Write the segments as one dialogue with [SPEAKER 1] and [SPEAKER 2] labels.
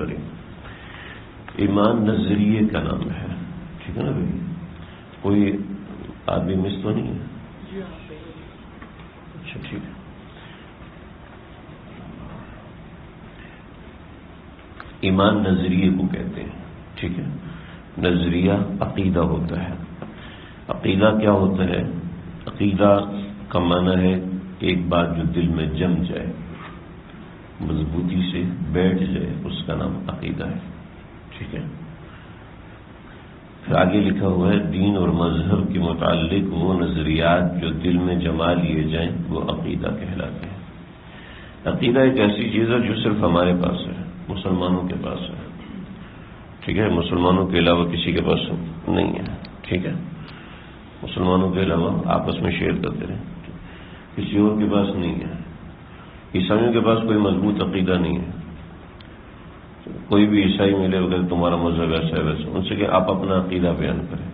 [SPEAKER 1] کریں. ایمان نظریے کا نام ہے، ٹھیک ہے نا بھائی؟ کوئی آدمی مس تو نہیں ہے؟ اچھا ٹھیک ہے. ایمان نظریے کو کہتے ہیں، ٹھیک ہے. نظریہ عقیدہ ہوتا ہے. عقیدہ کیا ہوتا ہے؟ عقیدہ کا معنی ہے ایک بات جو دل میں جم جائے، مضبوطی سے بیٹھ جائے، اس کا نام عقیدہ ہے، ٹھیک ہے. پھر آگے لکھا ہوا ہے دین اور مذہب کے متعلق وہ نظریات جو دل میں جما لیے جائیں وہ عقیدہ کہلاتے ہیں. عقیدہ ایک ایسی چیز ہے جو صرف ہمارے پاس ہے، مسلمانوں کے پاس ہے، ٹھیک ہے. مسلمانوں کے علاوہ کسی کے پاس نہیں ہے، ٹھیک ہے. مسلمانوں کے علاوہ آپس میں شیئر کرتے رہیں، کسی اور کے پاس نہیں ہے. عیسائیوں کے پاس کوئی مضبوط عقیدہ نہیں ہے. کوئی بھی عیسائی ملے اگر تمہارا مذہب ایسا ہے ویسا، ان سے کہ آپ اپنا عقیدہ بیان کریں،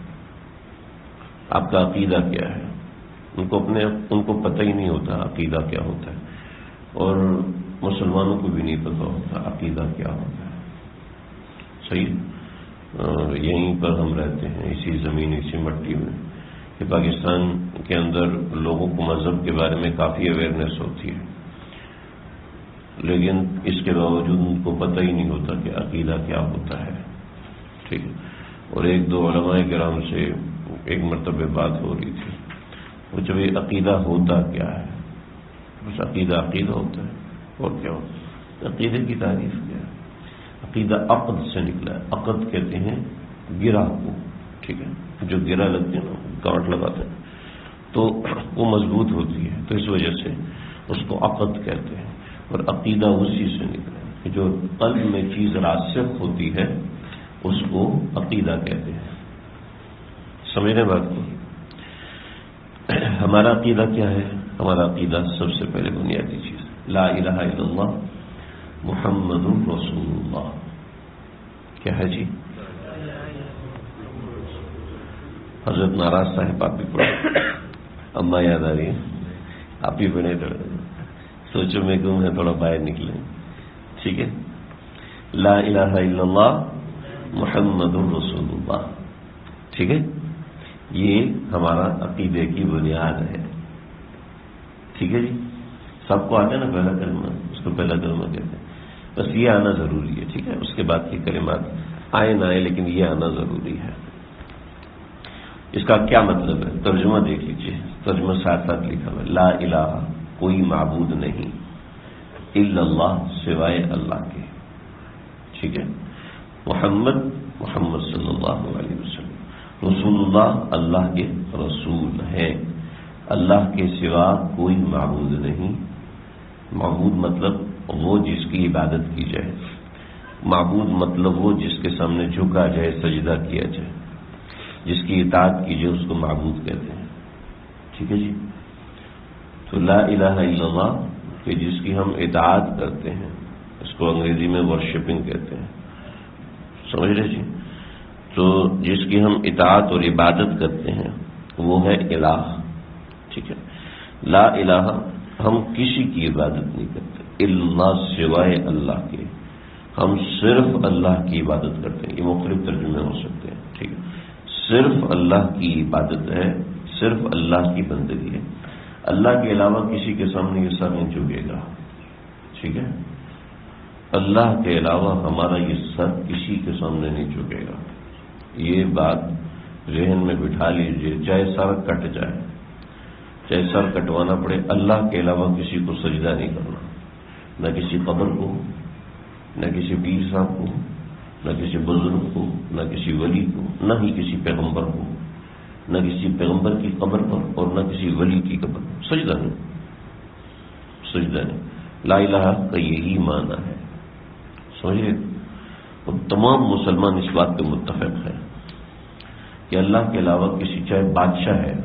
[SPEAKER 1] آپ کا عقیدہ کیا ہے. ان کو پتہ ہی نہیں ہوتا عقیدہ کیا ہوتا ہے، اور مسلمانوں کو بھی نہیں پتہ ہوتا عقیدہ کیا ہوتا ہے. صحیح. یہیں پر ہم رہتے ہیں، اسی زمین اسی مٹی میں، کہ پاکستان کے اندر لوگوں کو مذہب کے بارے میں کافی اویئرنیس ہوتی ہے، لیکن اس کے باوجود ان کو پتہ ہی نہیں ہوتا کہ عقیدہ کیا ہوتا ہے، ٹھیک ہے. اور ایک دو علماء کرام سے ایک مرتبہ بات ہو رہی تھی، وہ جب یہ عقیدہ ہوتا کیا ہے؟ بس عقیدہ عقیدہ ہوتا ہے، اور کیا ہوتا ہے؟ عقیدے کی تعریف کیا ہے؟ عقیدہ عقد سے نکلا ہے. عقد کہتے ہیں گرہ کو، ٹھیک ہے. جو گرہ لگتے ہیں نا، گانٹھ لگاتے ہیں تو وہ مضبوط ہوتی ہے، تو اس وجہ سے اس کو عقد کہتے ہیں. اور عقیدہ اسی سے نکلا ہے کہ جو قلب میں چیز راسخ ہوتی ہے اس کو عقیدہ کہتے ہیں. سمجھنے بات کو؟ ہمارا عقیدہ کیا ہے؟ ہمارا عقیدہ سب سے پہلے بنیادی چیز لا الہ الا اللہ محمد رسول اللہ. کیا ہے جی؟ حضرت ناراض صاحب آپ بھی پڑھے، اما یاد آ رہی ہے، آپ بھی پڑھے. سوچو میں کیوں ہے تھوڑا باہر نکلے، ٹھیک ہے. لا الہ الا اللہ محمد رسول اللہ، ٹھیک ہے. یہ ہمارا عقیدے کی بنیاد ہے، ٹھیک ہے جی. سب کو آتا ہے نا پہلا کلمہ، اس کو پہلا کلمہ کہتے ہیں. بس یہ آنا ضروری ہے، ٹھیک ہے. اس کے بعد کی کلمات آئے نہ آئے لیکن یہ آنا ضروری ہے. اس کا کیا مطلب ہے؟ ترجمہ دیکھ لیجیے، ترجمہ ساتھ ساتھ لکھا ہوا ہے. لا الہ کوئی معبود نہیں، الا اللہ سوائے اللہ کے، ٹھیک ہے. محمد صلی اللہ علیہ وسلم، رسول اللہ اللہ کے رسول ہیں. اللہ کے سوا کوئی معبود نہیں. معبود مطلب وہ جس کی عبادت کی جائے، معبود مطلب وہ جس کے سامنے جھکا جائے، سجدہ کیا جائے، جس کی اطاعت کی جائے، اس کو معبود کہتے ہیں، ٹھیک ہے جی. تو لا الہ الا اللہ کہ جس کی ہم اطاعت کرتے ہیں، اس کو انگریزی میں ورشپنگ کہتے ہیں، سمجھ رہے جی. تو جس کی ہم اطاعت اور عبادت کرتے ہیں وہ ہے الہ، ٹھیک ہے. لا الہ ہم کسی کی عبادت نہیں کرتے، اللہ سوائے اللہ کے، ہم صرف اللہ کی عبادت کرتے ہیں. یہ مختلف ترجمے ہو سکتے ہیں، ٹھیک ہے. صرف اللہ کی عبادت ہے، صرف اللہ کی بندگی ہے. اللہ کے علاوہ کسی کے سامنے یہ سر نہیں جھکے گا، ٹھیک ہے. اللہ کے علاوہ ہمارا یہ سر کسی کے سامنے نہیں جھکے گا. یہ بات ذہن میں بٹھا لیجئے، چاہے سر کٹ جائے، چاہے سر کٹوانا پڑے، اللہ کے علاوہ کسی کو سجدہ نہیں کرنا، نہ کسی قبر کو، نہ کسی پیر صاحب کو، نہ کسی بزرگ کو، نہ کسی ولی کو، نہ ہی کسی پیغمبر کو، نہ کسی پیغمبر کی قبر پر اور نہ کسی ولی کی قبر پر. سجدہ نہیں، سجدہ نہیں. لا الہ کا یہی معنی ہے، سمجھے. اور تمام مسلمان اس بات پہ متفق ہیں کہ اللہ کے علاوہ کسی، چاہے بادشاہ ہے،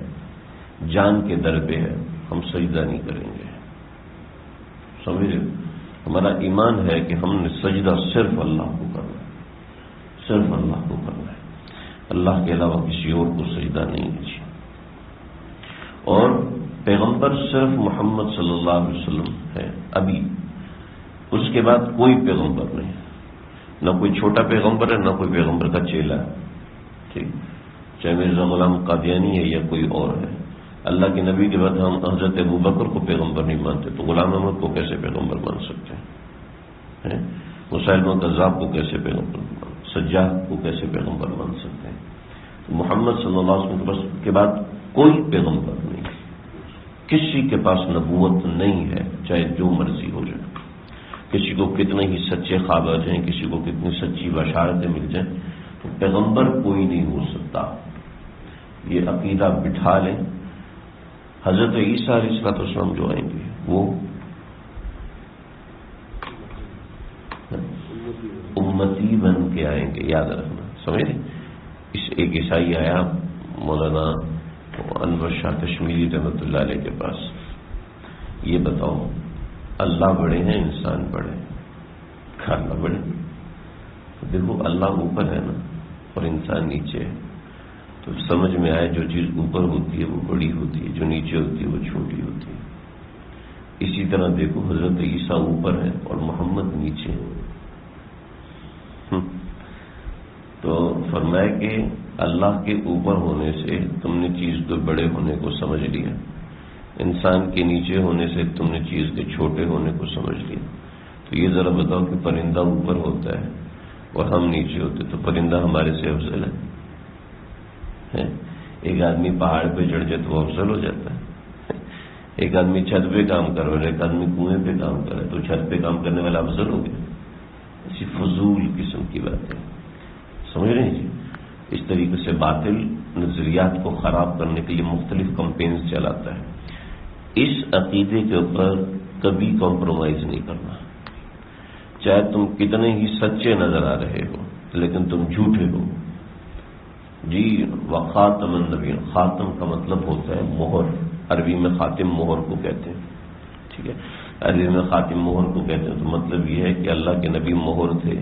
[SPEAKER 1] جان کے در پہ ہے، ہم سجدہ نہیں کریں گے، سمجھے. ہمارا ایمان ہے کہ ہم نے سجدہ صرف اللہ کو کرنا ہے، صرف اللہ کو کرنا ہے، اللہ کے علاوہ کسی اور کو سجدہ نہیں ہے. اور پیغمبر صرف محمد صلی اللہ علیہ وسلم ہے ابھی، اس کے بعد کوئی پیغمبر نہیں. نہ کوئی چھوٹا پیغمبر ہے نہ کوئی پیغمبر کا چیلا ہے، ٹھیک، چاہے مرزا غلام قادیانی ہے یا کوئی اور ہے۔ اللہ کے نبی کے بعد ہم حضرت ابوبکر کو پیغمبر نہیں مانتے تو غلام احمد کو کیسے پیغمبر مان سکتے ہیں؟ مسلمہ کذاب کو کیسے پیغمبر، سجاد کو کیسے پیغمبر مان سکتے ہیں؟ تو محمد صلی اللہ علیہ وسلم کے بعد کوئی پیغمبر نہیں، کسی کے پاس نبوت نہیں ہے، چاہے جو مرضی ہو جائے، کسی کو کتنے ہی سچے خواب آ جائیں، کسی کو کتنی سچی بشارتیں مل جائیں، تو پیغمبر کوئی نہیں ہو سکتا۔ یہ عقیدہ بٹھا لیں۔ حضرت عیسیٰ علیہ السلام جو آئیں گے وہ امتی بن کے آئیں گے، یاد رکھنا، سمجھ رہے؟ اس ایک عیسائی آیا مولانا انور شاہ کشمیری رحمۃ اللہ علیہ کے پاس، یہ بتاؤ اللہ بڑے ہیں انسان بڑے ہیں؟ اللہ بڑے، دیکھو اللہ اوپر ہے نا اور انسان نیچے ہے، تو سمجھ میں آئے جو چیز اوپر ہوتی ہے وہ بڑی ہوتی ہے، جو نیچے ہوتی ہے وہ چھوٹی ہوتی ہے۔ اسی طرح دیکھو حضرت عیسیٰ اوپر ہے اور محمد نیچے ہے۔ تو فرمایا کہ اللہ کے اوپر ہونے سے تم نے چیز کے بڑے ہونے کو سمجھ لیا، انسان کے نیچے ہونے سے تم نے چیز کے چھوٹے ہونے کو سمجھ لیا۔ تو یہ ذرا بتاؤ کہ پرندہ اوپر ہوتا ہے اور ہم نیچے ہوتے تو پرندہ ہمارے سے افضل ہے؟ ایک آدمی پہاڑ پہ چڑھ جائے تو وہ افضل ہو جاتا ہے؟ ایک آدمی چھت پہ کام کر رہا ہے، ایک آدمی کنویں پہ کام کر رہا ہے، تو چھت پہ کام کرنے والا افضل ہو گیا؟ ایسی فضول قسم کی بات ہے، سمجھ رہے ہیں جی؟ اس طریقے سے باطل نظریات کو خراب کرنے کے لیے مختلف کمپینز چلاتا ہے۔ اس عقیدے کے اوپر کبھی کمپرومائز نہیں کرنا، چاہے تم کتنے ہی سچے نظر آ رہے ہو لیکن تم جھوٹے ہو جی۔ وخاتم النبی، خاتم کا مطلب ہوتا ہے مہر، عربی میں خاتم مہر کو کہتے ہیں، ٹھیک ہے، عربی میں خاتم مہر کو کہتے ہیں، تو مطلب یہ ہے کہ اللہ کے نبی مہر تھے،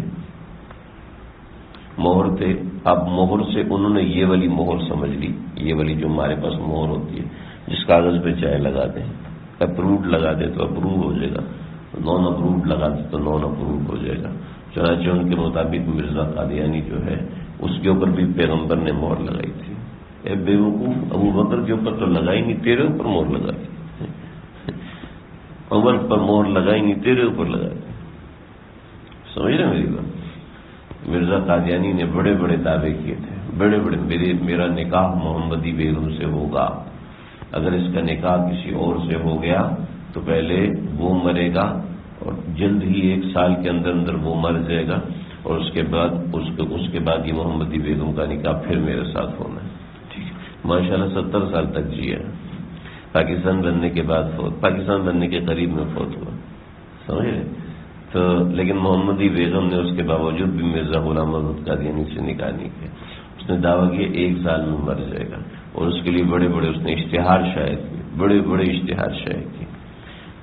[SPEAKER 1] مہر تھے۔ اب مہر سے انہوں نے یہ والی مہر سمجھ لی، یہ والی جو ہمارے پاس مہر ہوتی ہے جس کاغذ پہ چاہے لگا دیں، اپروڈ لگا دے تو اپروو ہو جائے گا، نان اپروڈ لگا دے تو نان اپروڈ ہو جائے گا۔ چنانچہ ان کے مطابق مرزا قادیانی جو ہے اس کے اوپر بھی پیغمبر نے مہر لگائی تھی۔ اے بے وقوف، ابو بکر کے اوپر تو لگائی نہیں، تیرے اوپر مہر لگا دی، عمر پر مہر لگائی نہیں، تیرے اوپر لگا دی۔ سمجھ رہے میری بات؟ مرزا قادیانی نے بڑے بڑے دعوے کیے تھے، بڑے بڑے، میرا نکاح محمدی بیگم سے ہوگا، اگر اس کا نکاح کسی اور سے ہو گیا تو پہلے وہ مرے گا اور جلد ہی 1 سال کے اندر اندر وہ مر جائے گا، اور اس کے بعد یہ محمدی بیگم کا نکاح پھر میرے ساتھ ہونا ہے، ٹھیک ہے۔ ماشاءاللہ 70 سال تک جیا، پاکستان بننے کے بعد پاکستان بننے کے قریب میں فوت ہوا، سمجھ رہے؟ تو لیکن محمدی بیگم نے اس کے باوجود بھی مرزا غلام احمد قادیانی سے نکاح نہیں کیا، اس نے دعویٰ کیا 1 سال میں مر جائے گا، اور اس کے لیے بڑے بڑے اس نے اشتہار شائع کیے، بڑے بڑے اشتہار شائع کیے۔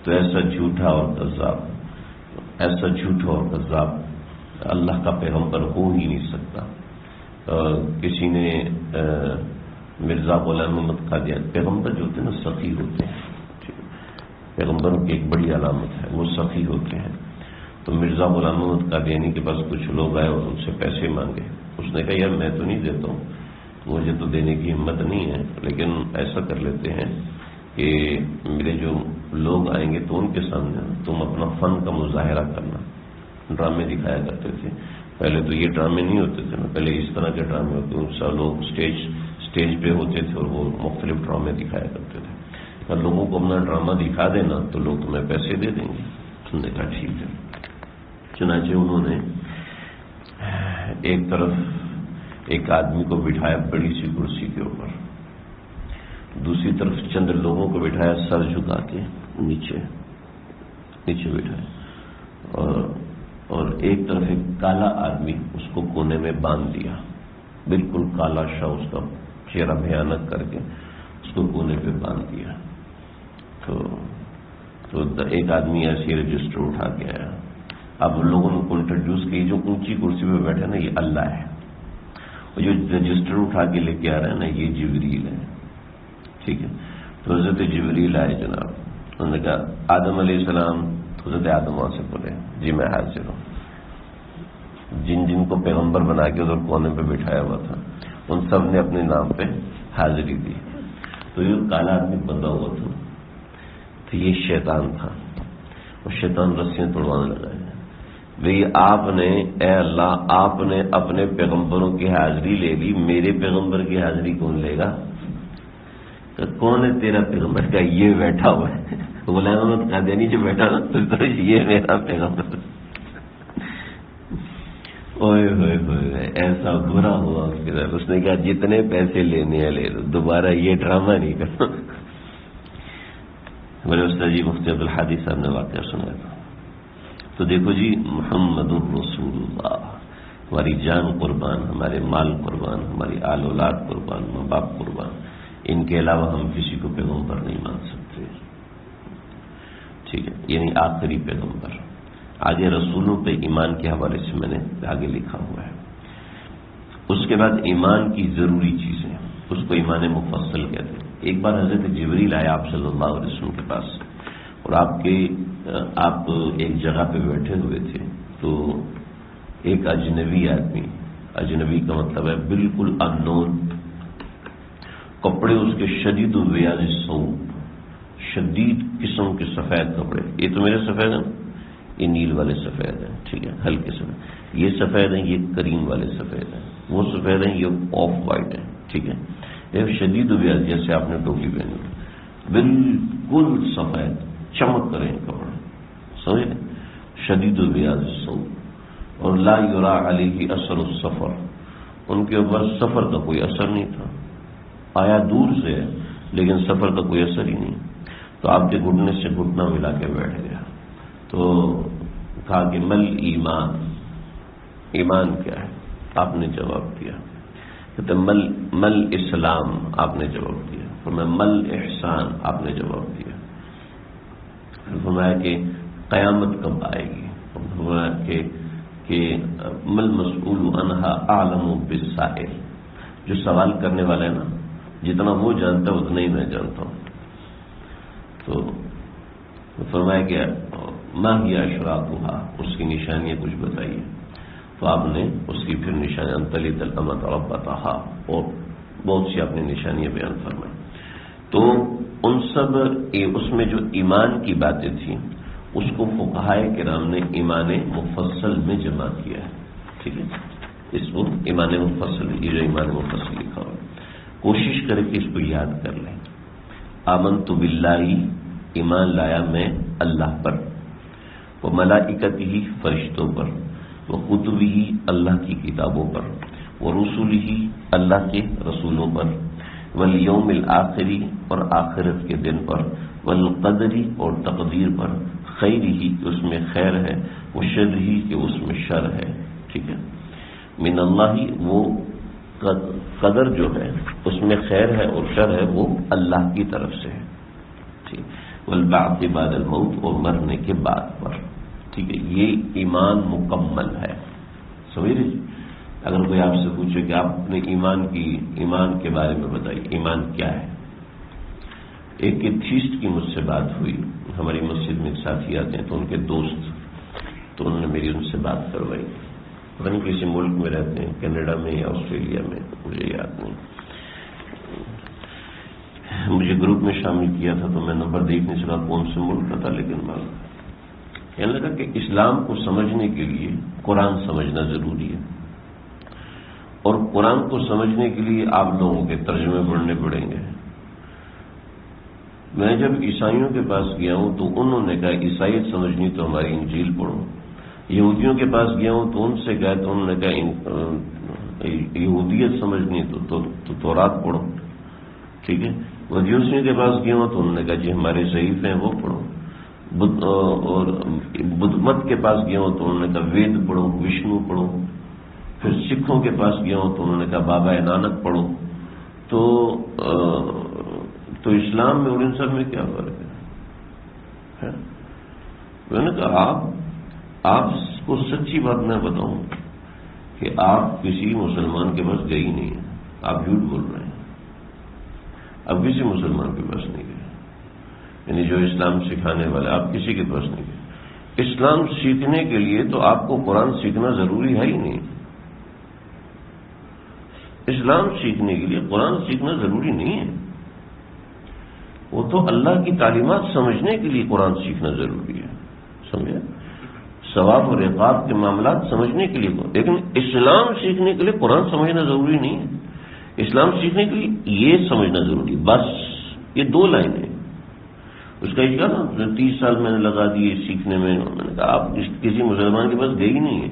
[SPEAKER 1] تو ایسا جھوٹا اور کذاب، ایسا جھوٹا اور کذاب اللہ کا پیغمبر ہو ہی نہیں سکتا۔ کسی نے مرزا غلام احمد قادیانی، پیغمبر جو ہوتے ہیں نا سخی ہوتے ہیں، پیغمبروں کی ایک بڑی علامت ہے وہ سخی ہوتے ہیں۔ تو مرزا غلام احمد قادیانی کے پاس کچھ لوگ آئے اور ان سے پیسے مانگے، اس نے کہا یار میں تو نہیں دیتا ہوں، مجھے تو دینے کی ہمت نہیں ہے، لیکن ایسا کر لیتے ہیں کہ میرے جو لوگ آئیں گے تو ان کے سامنے تم اپنا فن کا مظاہرہ کرنا۔ ڈرامے دکھایا کرتے تھے، پہلے تو یہ ڈرامے نہیں ہوتے تھے نا، پہلے اس طرح کے ڈرامے ہوتے ہیں، سب لوگ اسٹیج پہ ہوتے تھے اور وہ مختلف ڈرامے دکھایا کرتے تھے۔ اگر لوگوں کو اپنا ڈرامہ دکھا دینا تو لوگ تمہیں پیسے دے دیں گے۔ تم نے کہا ٹھیک ہے۔ چنانچہ انہوں نے ایک طرف ایک آدمی کو بٹھایا بڑی سی کرسی کے اوپر، دوسری طرف چند لوگوں کو بٹھایا سر جھکا کے نیچے بٹھایا، اور ایک طرف ایک کالا آدمی اس کو کونے میں باندھ دیا، بالکل کالا شاہ، اس کا چہرہ بھیانک کر کے اس کو کونے پہ باندھ دیا۔ تو ایک آدمی ایسی رجسٹر اٹھا کے آیا، اب لوگوں نے کو انٹروڈیوس کی، جو اونچی کرسی پہ بیٹھے نا یہ اللہ ہے، اور جو رجسٹر اٹھا کے لے کے آ رہا ہے نا یہ جبریل ہے، ٹھیک ہے۔ تو حضرت جبریل آئے جناب، انہوں نے کہا آدم علیہ السلام، حضرت آدم وہاں سے بولے جی میں حاضر ہوں، جن جن کو پیغمبر بنا کے ادھر کونے پہ بٹھایا ہوا تھا ان سب نے اپنے نام پہ حاضری دی. تو یہ کالا آدمی بندہ ہوا تھا تو یہ شیطان تھا. اور شیطان رسیاں توڑوانے لگا ہے. بھئی آپ نے اے اللہ آپ نے اپنے پیغمبروں کی حاضری لے لی, میرے پیغمبر کی حاضری کون لے گا؟ کہ کون ہے تیرا پیغمبر؟ کا یہ بیٹھا ہوا ہے غلام احمد قادیانی جو بیٹھا نا تو یہ میرا پیغمبر. اوئے ہوئے ہوئے ایسا برا ہوا اس کے ساتھ. اس نے کہا جتنے پیسے لینے ہیں لے لو, دوبارہ یہ ڈرامہ نہیں کرنا. میرے استاد جی مفتی عبدالحادی صاحب نے واقعہ سنایا تھا. تو دیکھو جی محمد الرسول اللہ, ہماری جان قربان, ہمارے مال قربان, ہماری آل اولاد قربان, ماں باپ قربان, ان کے علاوہ ہم کسی کو پیغمبر نہیں مان سکتے. ٹھیک ہے, یعنی آخری پیغمبر. آگے رسولوں پہ ایمان کے حوالے سے میں نے آگے لکھا ہوا ہے. اس کے بعد ایمان کی ضروری چیزیں, اس کو ایمان مفصل کہتے ہیں. ایک بار حضرت جبریل آیا آپ صلی اللہ علیہ وسلم کے پاس, اور آپ ایک جگہ پہ بیٹھے ہوئے تھے. تو ایک اجنبی آدمی, اجنبی کا مطلب ہے بالکل ان نون, کپڑے اس کے شدید و بیاض ثوب, شدید قسم کے سفید کپڑے. یہ تو میرے سفید ہیں, یہ نیل والے سفید ہیں, ٹھیک ہے, ہلکے سفید. یہ سفید ہیں, یہ کریم والے سفید ہیں, وہ سفید ہیں, یہ آف وائٹ ہیں, ٹھیک ہے. یہ شدید و بیاض, جیسے آپ نے ٹوپی پہنی, بالکل سفید چمک کریں کپڑے, سمجھے, شدید و بیاض ثوب. اور لا یرا علیہ اثر السفر, ان کے اوپر سفر کا کوئی اثر نہیں تھا. آیا دور سے ہے لیکن سفر کا کوئی اثر ہی نہیں. تو آپ کے گھٹنے سے گھٹنا ملا کے بیٹھ گیا. تو کہا کہ مل ایمان, ایمان کیا ہے؟ آپ نے جواب دیا. کہتے مل اسلام, آپ نے جواب دیا. فرمایا مل احسان, آپ نے جواب دیا. فرمایا کہ قیامت کب آئے گی؟ فرمایا کہ مل مسئول عنہا اعلم بالسائل, جو سوال کرنے والا ہے نا, جتنا وہ جانتا ہے اتنا ہی میں جانتا ہوں. تو فرمایا کہ ما ہی اشراطھا, اس کی نشانیاں کچھ بتائیے. تو آپ نے اس کی پھر نشانیاں انطلت الامۃ ربتھا, اور بہت سی اپنی نشانیاں بیان فرمائی. تو ان سب اس میں جو ایمان کی باتیں تھیں اس کو فقہائے کرام نے ایمان مفصل میں جمع کیا ہے. ٹھیک ہے, اس کو ایمان مفصل, یہ جو ایمان مفصل لکھا ہوا ہے, کوشش کرے کہ اس کو یاد کر لیں. آمنت باللہ, ایمان لایا میں اللہ پر, وہ ملائکتہ, فرشتوں پر, وہ کتبہ, اللہ کی کتابوں پر, وہ رسولہ, اللہ کے رسولوں پر, والیوم الآخری, اور آخرت کے دن پر, والقدری, اور تقدیر پر, خیرہ, کہ اس میں خیر ہے, وہ شرہ, کہ اس میں شر ہے. ٹھیک ہے, من اللہ, وہ قدر جو ہے اس میں خیر ہے اور شر ہے وہ اللہ کی طرف سے ہے. ٹھیک, والبعث بعد الموت, اور مرنے کے بعد پر. ٹھیک ہے, یہ ایمان مکمل ہے. سمجھ رہے؟ اگر کوئی آپ سے پوچھے کہ آپ اپنے ایمان کے بارے میں بتائیے, ایمان کیا ہے. ایک ایتھیسٹ کی مجھ سے بات ہوئی, ہماری مسجد میں ایک ساتھی آتے ہیں تو ان کے دوست, تو انہوں نے میری ان سے بات کروائی. پتہ نہیں کسی ملک میں رہتے ہیں, کینیڈا میں یا آسٹریلیا میں, مجھے یاد نہیں. مجھے گروپ میں شامل کیا تھا تو میں نمبر دیکھ نہیں سکا کون سے ملک کا تھا, لیکن میں کہنے لگا کہ اسلام کو سمجھنے کے لیے قرآن سمجھنا ضروری ہے, اور قرآن کو سمجھنے کے لیے آپ لوگوں کے ترجمے پڑھنے پڑیں گے. میں جب عیسائیوں کے پاس گیا ہوں تو انہوں نے کہا عیسائیت سمجھنی تو ہماری انجیل پڑھو. یہودیوں کے پاس گیا ہوں تو ان سے کہا تو انہوں نے کہا یہودیت سمجھنی تو تورات پڑھو. ٹھیک ہے, مجوسیوں کے پاس گیا ہوں تو انہوں نے کہا جی ہمارے صحیفے ہیں وہ پڑھو. اور بدھ مت کے پاس گیا ہوں تو انہوں نے کہا وید پڑھو, وشنو پڑھو. پھر سکھوں کے پاس گیا ہوں تو انہوں نے کہا بابا نانک پڑھو. تو اسلام میں اور ان سب میں کیا فرق ہے؟ میں نے کہا آپ کو سچی بات میں بتاؤں کہ آپ کسی مسلمان کے پاس گئے ہی نہیں ہیں, آپ جھوٹ بول رہے ہیں. اب کسی مسلمان کے پاس نہیں گئے, یعنی جو اسلام سکھانے والے, آپ کسی کے پاس نہیں گئے. اسلام سیکھنے کے لیے تو آپ کو قرآن سیکھنا ضروری ہے ہی نہیں. اسلام سیکھنے کے لیے قرآن سیکھنا ضروری نہیں ہے. وہ تو اللہ کی تعلیمات سمجھنے کے لیے قرآن سیکھنا ضروری ہے. سمجھے؟ ثواب اور عقاب کے معاملات سمجھنے کے لیے. لیکن اسلام سیکھنے کے لیے قرآن سمجھنا ضروری نہیں ہے. اسلام سیکھنے کے لیے یہ سمجھنا ضروری. بس یہ 2 لائنیں. اس کا یہ کہا نا 30 سال میں نے لگا دیے سیکھنے میں. میں نے کہا آپ کسی مسلمان کے پاس گئے ہی نہیں ہے.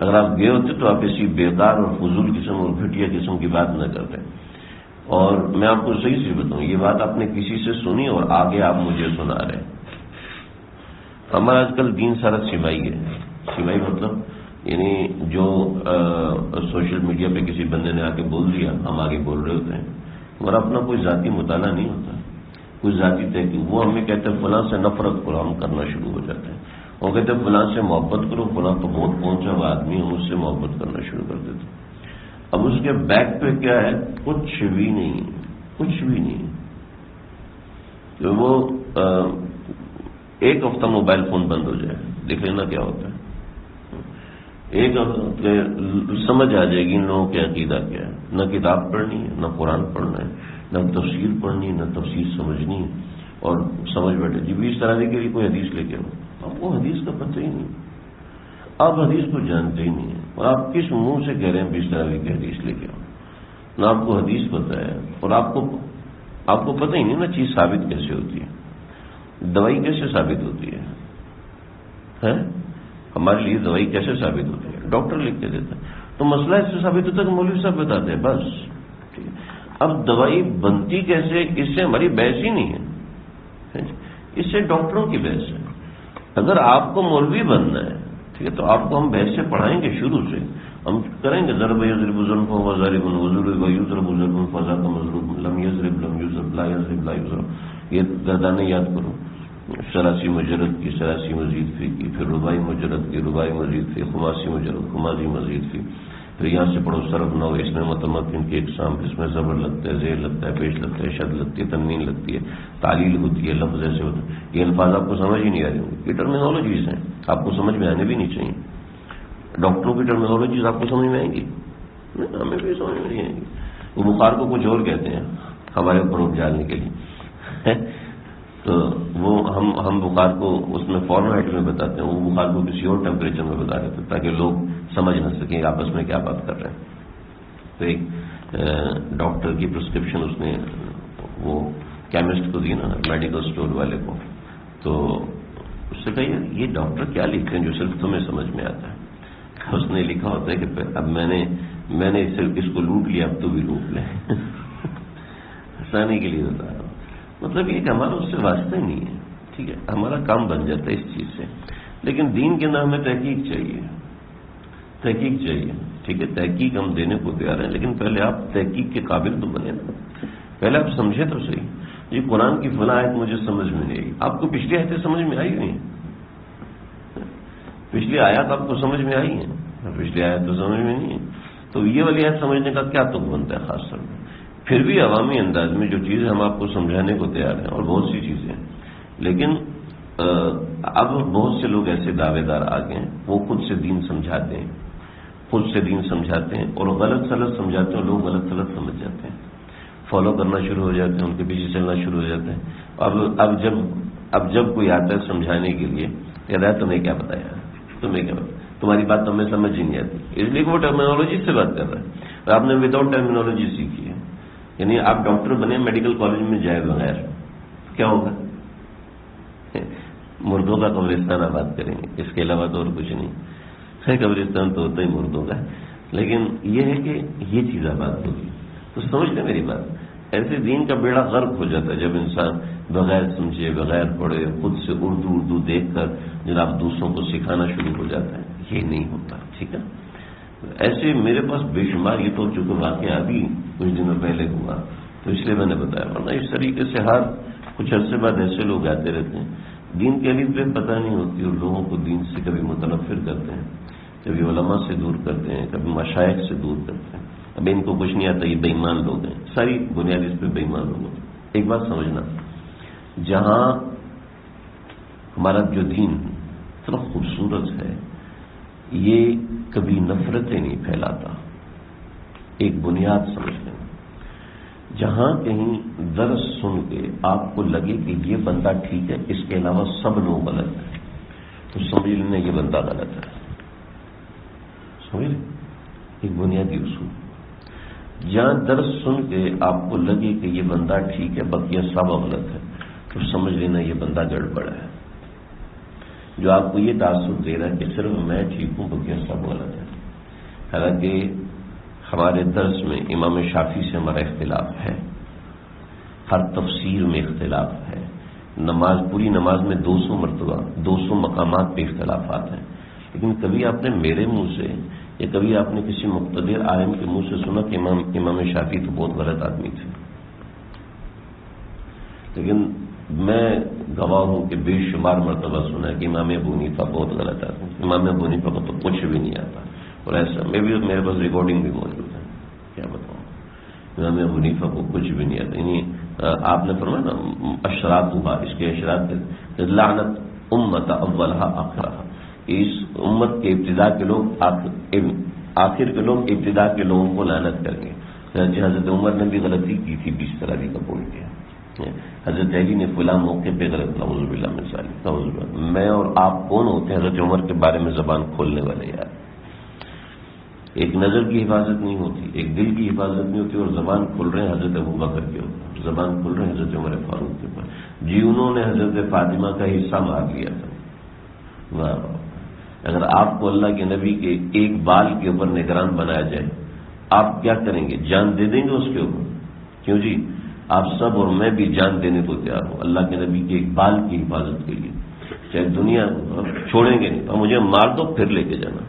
[SPEAKER 1] اگر آپ گئے ہوتے تو آپ ایسی بیکار اور فضول قسم اور گھٹیا قسم کی بات نہ کرتے. اور میں آپ کو صحیح سے بتاؤں، یہ بات آپ نے کسی سے سنی اور آگے آپ مجھے سنا رہے ہیں. ہمارا آج کل دین سارا سمائی ہے. سمائی مطلب یعنی جو سوشل میڈیا پہ کسی بندے نے آ کے بول دیا ہم آگے بول رہے ہوتے ہیں. ہمارا اپنا کوئی ذاتی مطالعہ نہیں ہوتا، کوئی ذاتی تحقیق. وہ ہمیں کہتے ہیں فلاں سے نفرت کرو، ہم کرنا شروع ہو جاتے ہیں. وہ کہتے ہیں فلاں سے محبت کرو، فلاں تو بہت پہنچا ہوا آدمی، ہم اس سے محبت کرنا شروع کر دیتے. اب اس کے بیک پہ کیا ہے؟ کچھ بھی نہیں، کچھ بھی نہیں. تو وہ ایک ہفتہ موبائل فون بند ہو جائے، دیکھ لینا کیا ہوتا ہے. ایک ہفتے سمجھ آ جائے گی ان لوگوں کے عقیدہ کیا ہے. نہ کتاب پڑھنی ہے، نہ قرآن پڑھنا ہے، نہ تفسیر پڑھنی ہے، نہ تفسیر سمجھنی ہے. اور سمجھ بیٹھے جی 20 طرح کے لیے کوئی حدیث لے کے آؤ. آپ کو حدیث کا پتہ ہی نہیں، آپ حدیث کو جانتے ہی نہیں ہیں. اور آپ کس منہ سے کہہ رہے ہیں 20 طرح کی حدیث لے کے آؤ؟ نہ آپ کو حدیث پتہ ہے اور آپ کو پتہ ہی نہیں نا چیز ثابت کیسے ہوتی ہے. دوائی کیسے ثابت ہوتی ہے؟ ہمارے لیے دوائی کیسے ثابت ہوتی ہے؟ ڈاکٹر لکھ کے دیتا ہے. تو مسئلہ اس سے ثابت ہوتا ہے کہ مولوی صاحب بتاتے ہیں بس. اب دوائی بنتی کیسے، اس سے ہماری بحث ہی نہیں ہے. اس سے ڈاکٹروں کی بحث ہے. اگر آپ کو مولوی بننا ہے ٹھیک ہے تو آپ کو ہم بحث سے پڑھائیں گے. شروع سے ہم کریں گے ضرب یضرب ضرب وضارب وضرب ویضرب ضرب فضا کا مضروب لم یضرب لم یضرب لا یضرب لا یضرب. یہ گردانیں یاد کرو. 84 مجرد کی 84 مزید فی کی، پھر رباعی مجرد کی رباعی مزید فی، خماسی مجرد خماسی مزید فی. پھر یہاں سے پڑھو صرف 9 اس میں متمکن کی اقسام، اس میں زبر لگتا ہے، زیر لگتا ہے، پیش لگتا ہے، شد لگتی ہے، تنوین لگتی ہے، تعلیل ہوتی ہے، لفظ ایسے ہوتا ہے. یہ الفاظ آپ کو سمجھ ہی نہیں آ رہے ہوں گے. یہ ٹرمینالوجیز ہیں، آپ کو سمجھ میں آنے بھی نہیں چاہیے. ڈاکٹروں کی ٹرمینالوجیز آپ کو سمجھ میں آئیں گی؟ ہمیں بھی سمجھ میں نہیں آئیں گی. وہ بخار کو کچھ اور کہتے ہیں ہمارے اوپر اپجالنے کے لیے. تو وہ ہم بخار کو اس میں فارمیٹ میں بتاتے ہیں، وہ بخار کو کسی اور ٹیمپریچر میں بتا دیتے ہیں تاکہ لوگ سمجھ نہ سکیں آپس میں کیا بات کر رہے ہیں. تو ایک ڈاکٹر کی پرسکرپشن اس نے وہ کیمسٹ کو دی نا، میڈیکل اسٹور والے کو. تو اس سے کہا یہ ڈاکٹر کیا لکھتے ہیں جو صرف تمہیں سمجھ میں آتا ہے؟ اس نے لکھا ہوتا ہے کہ اب میں نے صرف اس کو لوٹ لیا، اب تو بھی لوٹ لیں. ہنسانے کے لیے بتا رہا ہوں. مطلب یہ کہ ہمارا اس سے واسطہ ہی نہیں ہے. ٹھیک ہے، ہمارا کام بن جاتا ہے اس چیز سے. لیکن دین کے نام میں تحقیق چاہیے، تحقیق چاہیے. ٹھیک ہے، تحقیق ہم دینے کو تیار ہیں، لیکن پہلے آپ تحقیق کے قابل تو بنے نا. پہلے آپ سمجھے تو صحیح. یہ قرآن کی فلاں آیت مجھے سمجھ میں نہیں آئی. آپ کو پچھلی آیتیں سمجھ میں آئی نہیں؟ پچھلی آیات آپ کو سمجھ میں آئی ہیں؟ پچھلی آیت تو سمجھ میں نہیں ہے. تو یہ والی آیت سمجھنے کا کیا تک بنتا ہے خاص طور پہ؟ پھر بھی عوامی انداز میں جو چیزیں ہم آپ کو سمجھانے کو تیار ہیں، اور بہت سی چیزیں ہیں. لیکن اب بہت سے لوگ ایسے دعوے دار آ گئے ہیں، وہ خود سے دین سمجھاتے ہیں، خود سے دین سمجھاتے ہیں، اور غلط سلط سمجھاتے ہیں. لوگ غلط سلط سمجھ جاتے ہیں، فالو کرنا شروع ہو جاتے ہیں، ان کے پیچھے چلنا شروع ہو جاتے ہیں. اب جب کوئی آتا ہے سمجھانے کے لیے کہتا ہے تمہیں کیا پتا ہے، تمہیں کیا پتا، تمہاری بات تمہیں سمجھ ہی نہیں آتی. اس لیے وہ ٹرمینالوجی سے بات کر رہا ہے، اور آپ نے وداؤٹ ٹرمینالوجی سیکھی ہے. یعنی آپ ڈاکٹر بنے میڈیکل کالج میں جائے بغیر کیا ہوگا؟ مردوں کا قبرستان آباد کریں گے، اس کے علاوہ تو اور کچھ نہیں ہے. قبرستان تو ہوتا ہی مردوں کا ہے، لیکن یہ ہے کہ یہ چیز آباد ہوگی. تو سمجھ لیں میری بات. ایسے دین کا بیڑا غرق ہو جاتا ہے جب انسان بغیر سمجھے، بغیر پڑھے، خود سے اردو دیکھ کر جناب دوسروں کو سکھانا شروع ہو جاتا ہے. یہ نہیں ہوتا. ٹھیک ہے، ایسے میرے پاس بے شمار، یہ تو چونکہ واقعہ ابھی کچھ دنوں پہلے ہوا تو اس لیے میں نے بتایا. ورنہ اس طریقے سے ہر کچھ عرصے بعد ایسے لوگ آتے رہتے ہیں، دین کے لیے پہ پتہ نہیں ہوتی، اور لوگوں کو دین سے کبھی متنفر کرتے ہیں، کبھی علماء سے دور کرتے ہیں، کبھی مشائخ سے دور کرتے ہیں. اب ان کو کچھ نہیں آتا، یہ بے ایمان لوگ ہیں. ساری بنیاد اس پہ بے ایمان لوگ ہیں. ایک بات سمجھنا، جہاں ہمارا جو دین اتنا خوبصورت ہے، یہ کبھی نفرتیں نہیں پھیلاتا. ایک بنیاد سمجھ لیں، جہاں کہیں درس سن کے آپ کو لگے کہ یہ بندہ ٹھیک ہے، اس کے علاوہ سب لوگ غلط ہیں، تو سمجھ لینا یہ بندہ غلط ہے. سمجھ لیں، ایک بنیادی اصول. جہاں درس سن کے آپ کو لگے کہ یہ بندہ ٹھیک ہے بقیہ سب غلط ہے، تو سمجھ لینا یہ بندہ گڑبڑ ہے. جو آپ کو یہ تاثر دے رہا ہے کہ صرف میں ٹھیک ہوں بقیہ سب غلط ہے، حالانکہ ہمارے درس میں امام شافعی سے ہمارا اختلاف ہے، ہر تفسیر میں اختلاف ہے، نماز پوری نماز میں 200 مرتبہ 200 مقامات پہ اختلافات ہیں. لیکن کبھی آپ نے میرے منہ سے یا کبھی آپ نے کسی مقتدر عالم کے منہ سے سنا کہ امام شافعی تو بہت غلط آدمی تھے؟ لیکن میں گواہ ہوں کہ بے شمار مرتبہ سنا ہے کہ امام ابو حنیفہ بہت غلط آدمی. امام ابو حنیفہ کو تو کچھ بھی نہیں آتا، اور ایسا میرے پاس ریکارڈنگ بھی موجود ہے. کیا بتاؤں، امام ابو حنیفہ کو کچھ بھی نہیں آتا. یعنی آپ نے فرمایا نا اشراط ہوا، اس کے اشراط لعنت امت اولھا آخرھا، اس امت کے ابتدا کے لوگ آخر کے لوگ ابتدا کے لوگوں کو لعنت کریں گے. حضرت عمر نے بھی غلطی کی تھی 20 طرح کا بول کے. حضرت علی نے فلاں موقع پہ غلط، نعوذ باللہ من ذالک. میں اور آپ کون ہوتے ہیں حضرت عمر کے بارے میں زبان کھولنے والے؟ یار، ایک نظر کی حفاظت نہیں ہوتی، ایک دل کی حفاظت نہیں ہوتی، اور زبان کھل رہے ہیں حضرت ابوبکر کے اوپر، زبان کھل رہے ہیں حضرت عمر فاروق کے اوپر. جی انہوں نے حضرت فاطمہ کا حصہ مار لیا تھا. واہ واہ. اگر آپ کو اللہ کے نبی کے ایک بال کے اوپر نگران بنایا جائے، آپ کیا کریں گے؟ جان دے دیں گے اس کے اوپر؟ کیوں جی، آپ سب اور میں بھی جان دینے کو تیار ہوں اللہ کے نبی کے ایک بال کی حفاظت کے لیے. چاہے دنیا چھوڑیں گے نہیں، اور مجھے مار دو پھر لے کے جانا.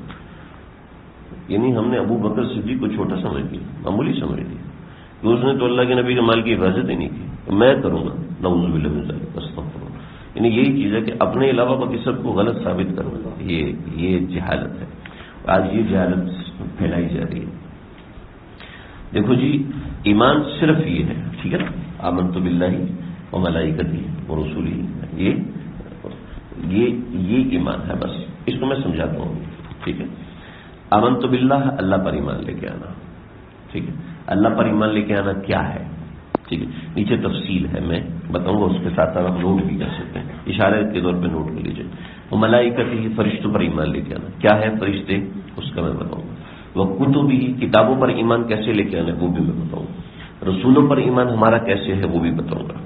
[SPEAKER 1] یعنی ہم نے ابو بکر صدیق کو چھوٹا سمجھ لیا، معمولی سمجھ لیا کہ اس نے تو اللہ کے نبی کے مال کی حفاظت ہی نہیں کی، میں کروں گا. نعوذ باللہ من ذالک، استغفر اللہ. یعنی یہی چیز ہے کہ اپنے علاوہ باقی سب کو غلط ثابت کرنا، یہ جہالت ہے. آج یہ جہالت پھیلائی جا رہی ہے. دیکھو جی، ایمان صرف یہ ہے، ٹھیک ہے نا، آمنت باللہ و ملائکتہ و رسولہ، یہ ایمان ہے. بس اس کو میں سمجھاتا ہوں، ٹھیک ہے. آمنت باللہ، اللہ پر ایمان لے کے آنا، ٹھیک ہے. اللہ پر ایمان لے کے آنا کیا ہے، ٹھیک ہے. نیچے تفصیل ہے، میں بتاؤں گا، اس کے ساتھ آپ نوٹ بھی کر سکتے ہیں، اشارے کے طور پہ نوٹ کر لیجیے. وہ ملائکتہ، فرشتوں پر ایمان لے کے آنا کیا ہے، فرشتے، اس کا میں بتاؤں گا. وہ کتبی، کتابوں پر ایمان کیسے لے کے آنا ہے وہ بھی میں بتاؤں گا. رسولوں پر ایمان ہمارا کیسے ہے وہ بھی بتاؤں گا.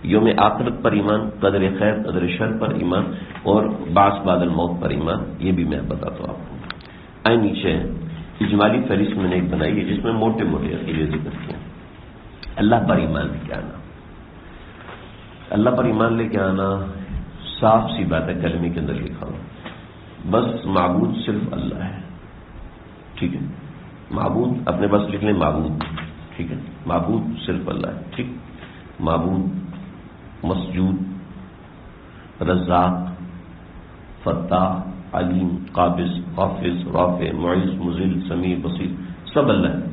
[SPEAKER 1] یوم آخرت پر ایمان، قدر خیر قدر شر پر ایمان، اور بعث بعد الموت پر ایمان، یہ بھی میں بتاتا ہوں آپ کو. آئے نیچے اجمالی فہرست میں نے ایک بنائی ہے جس میں موٹے موٹے عقیدے ذکر کیا. اللہ پر ایمان لے کے آنا، اللہ پر ایمان لے کے آنا صاف سی بات ہے، کلمے کے اندر لکھا ہوا. بس معبود صرف اللہ ہے، ٹھیک ہے. معبود اپنے بس لکھ لیں، معبود، ٹھیک ہے. معبود صرف اللہ ہے، ٹھیک. معبود، مسجود، رزاق، فتاح، علیم، قابض، حافظ، رافع، معز، مذل، سمیع، بصیر، سب اللہ ہے،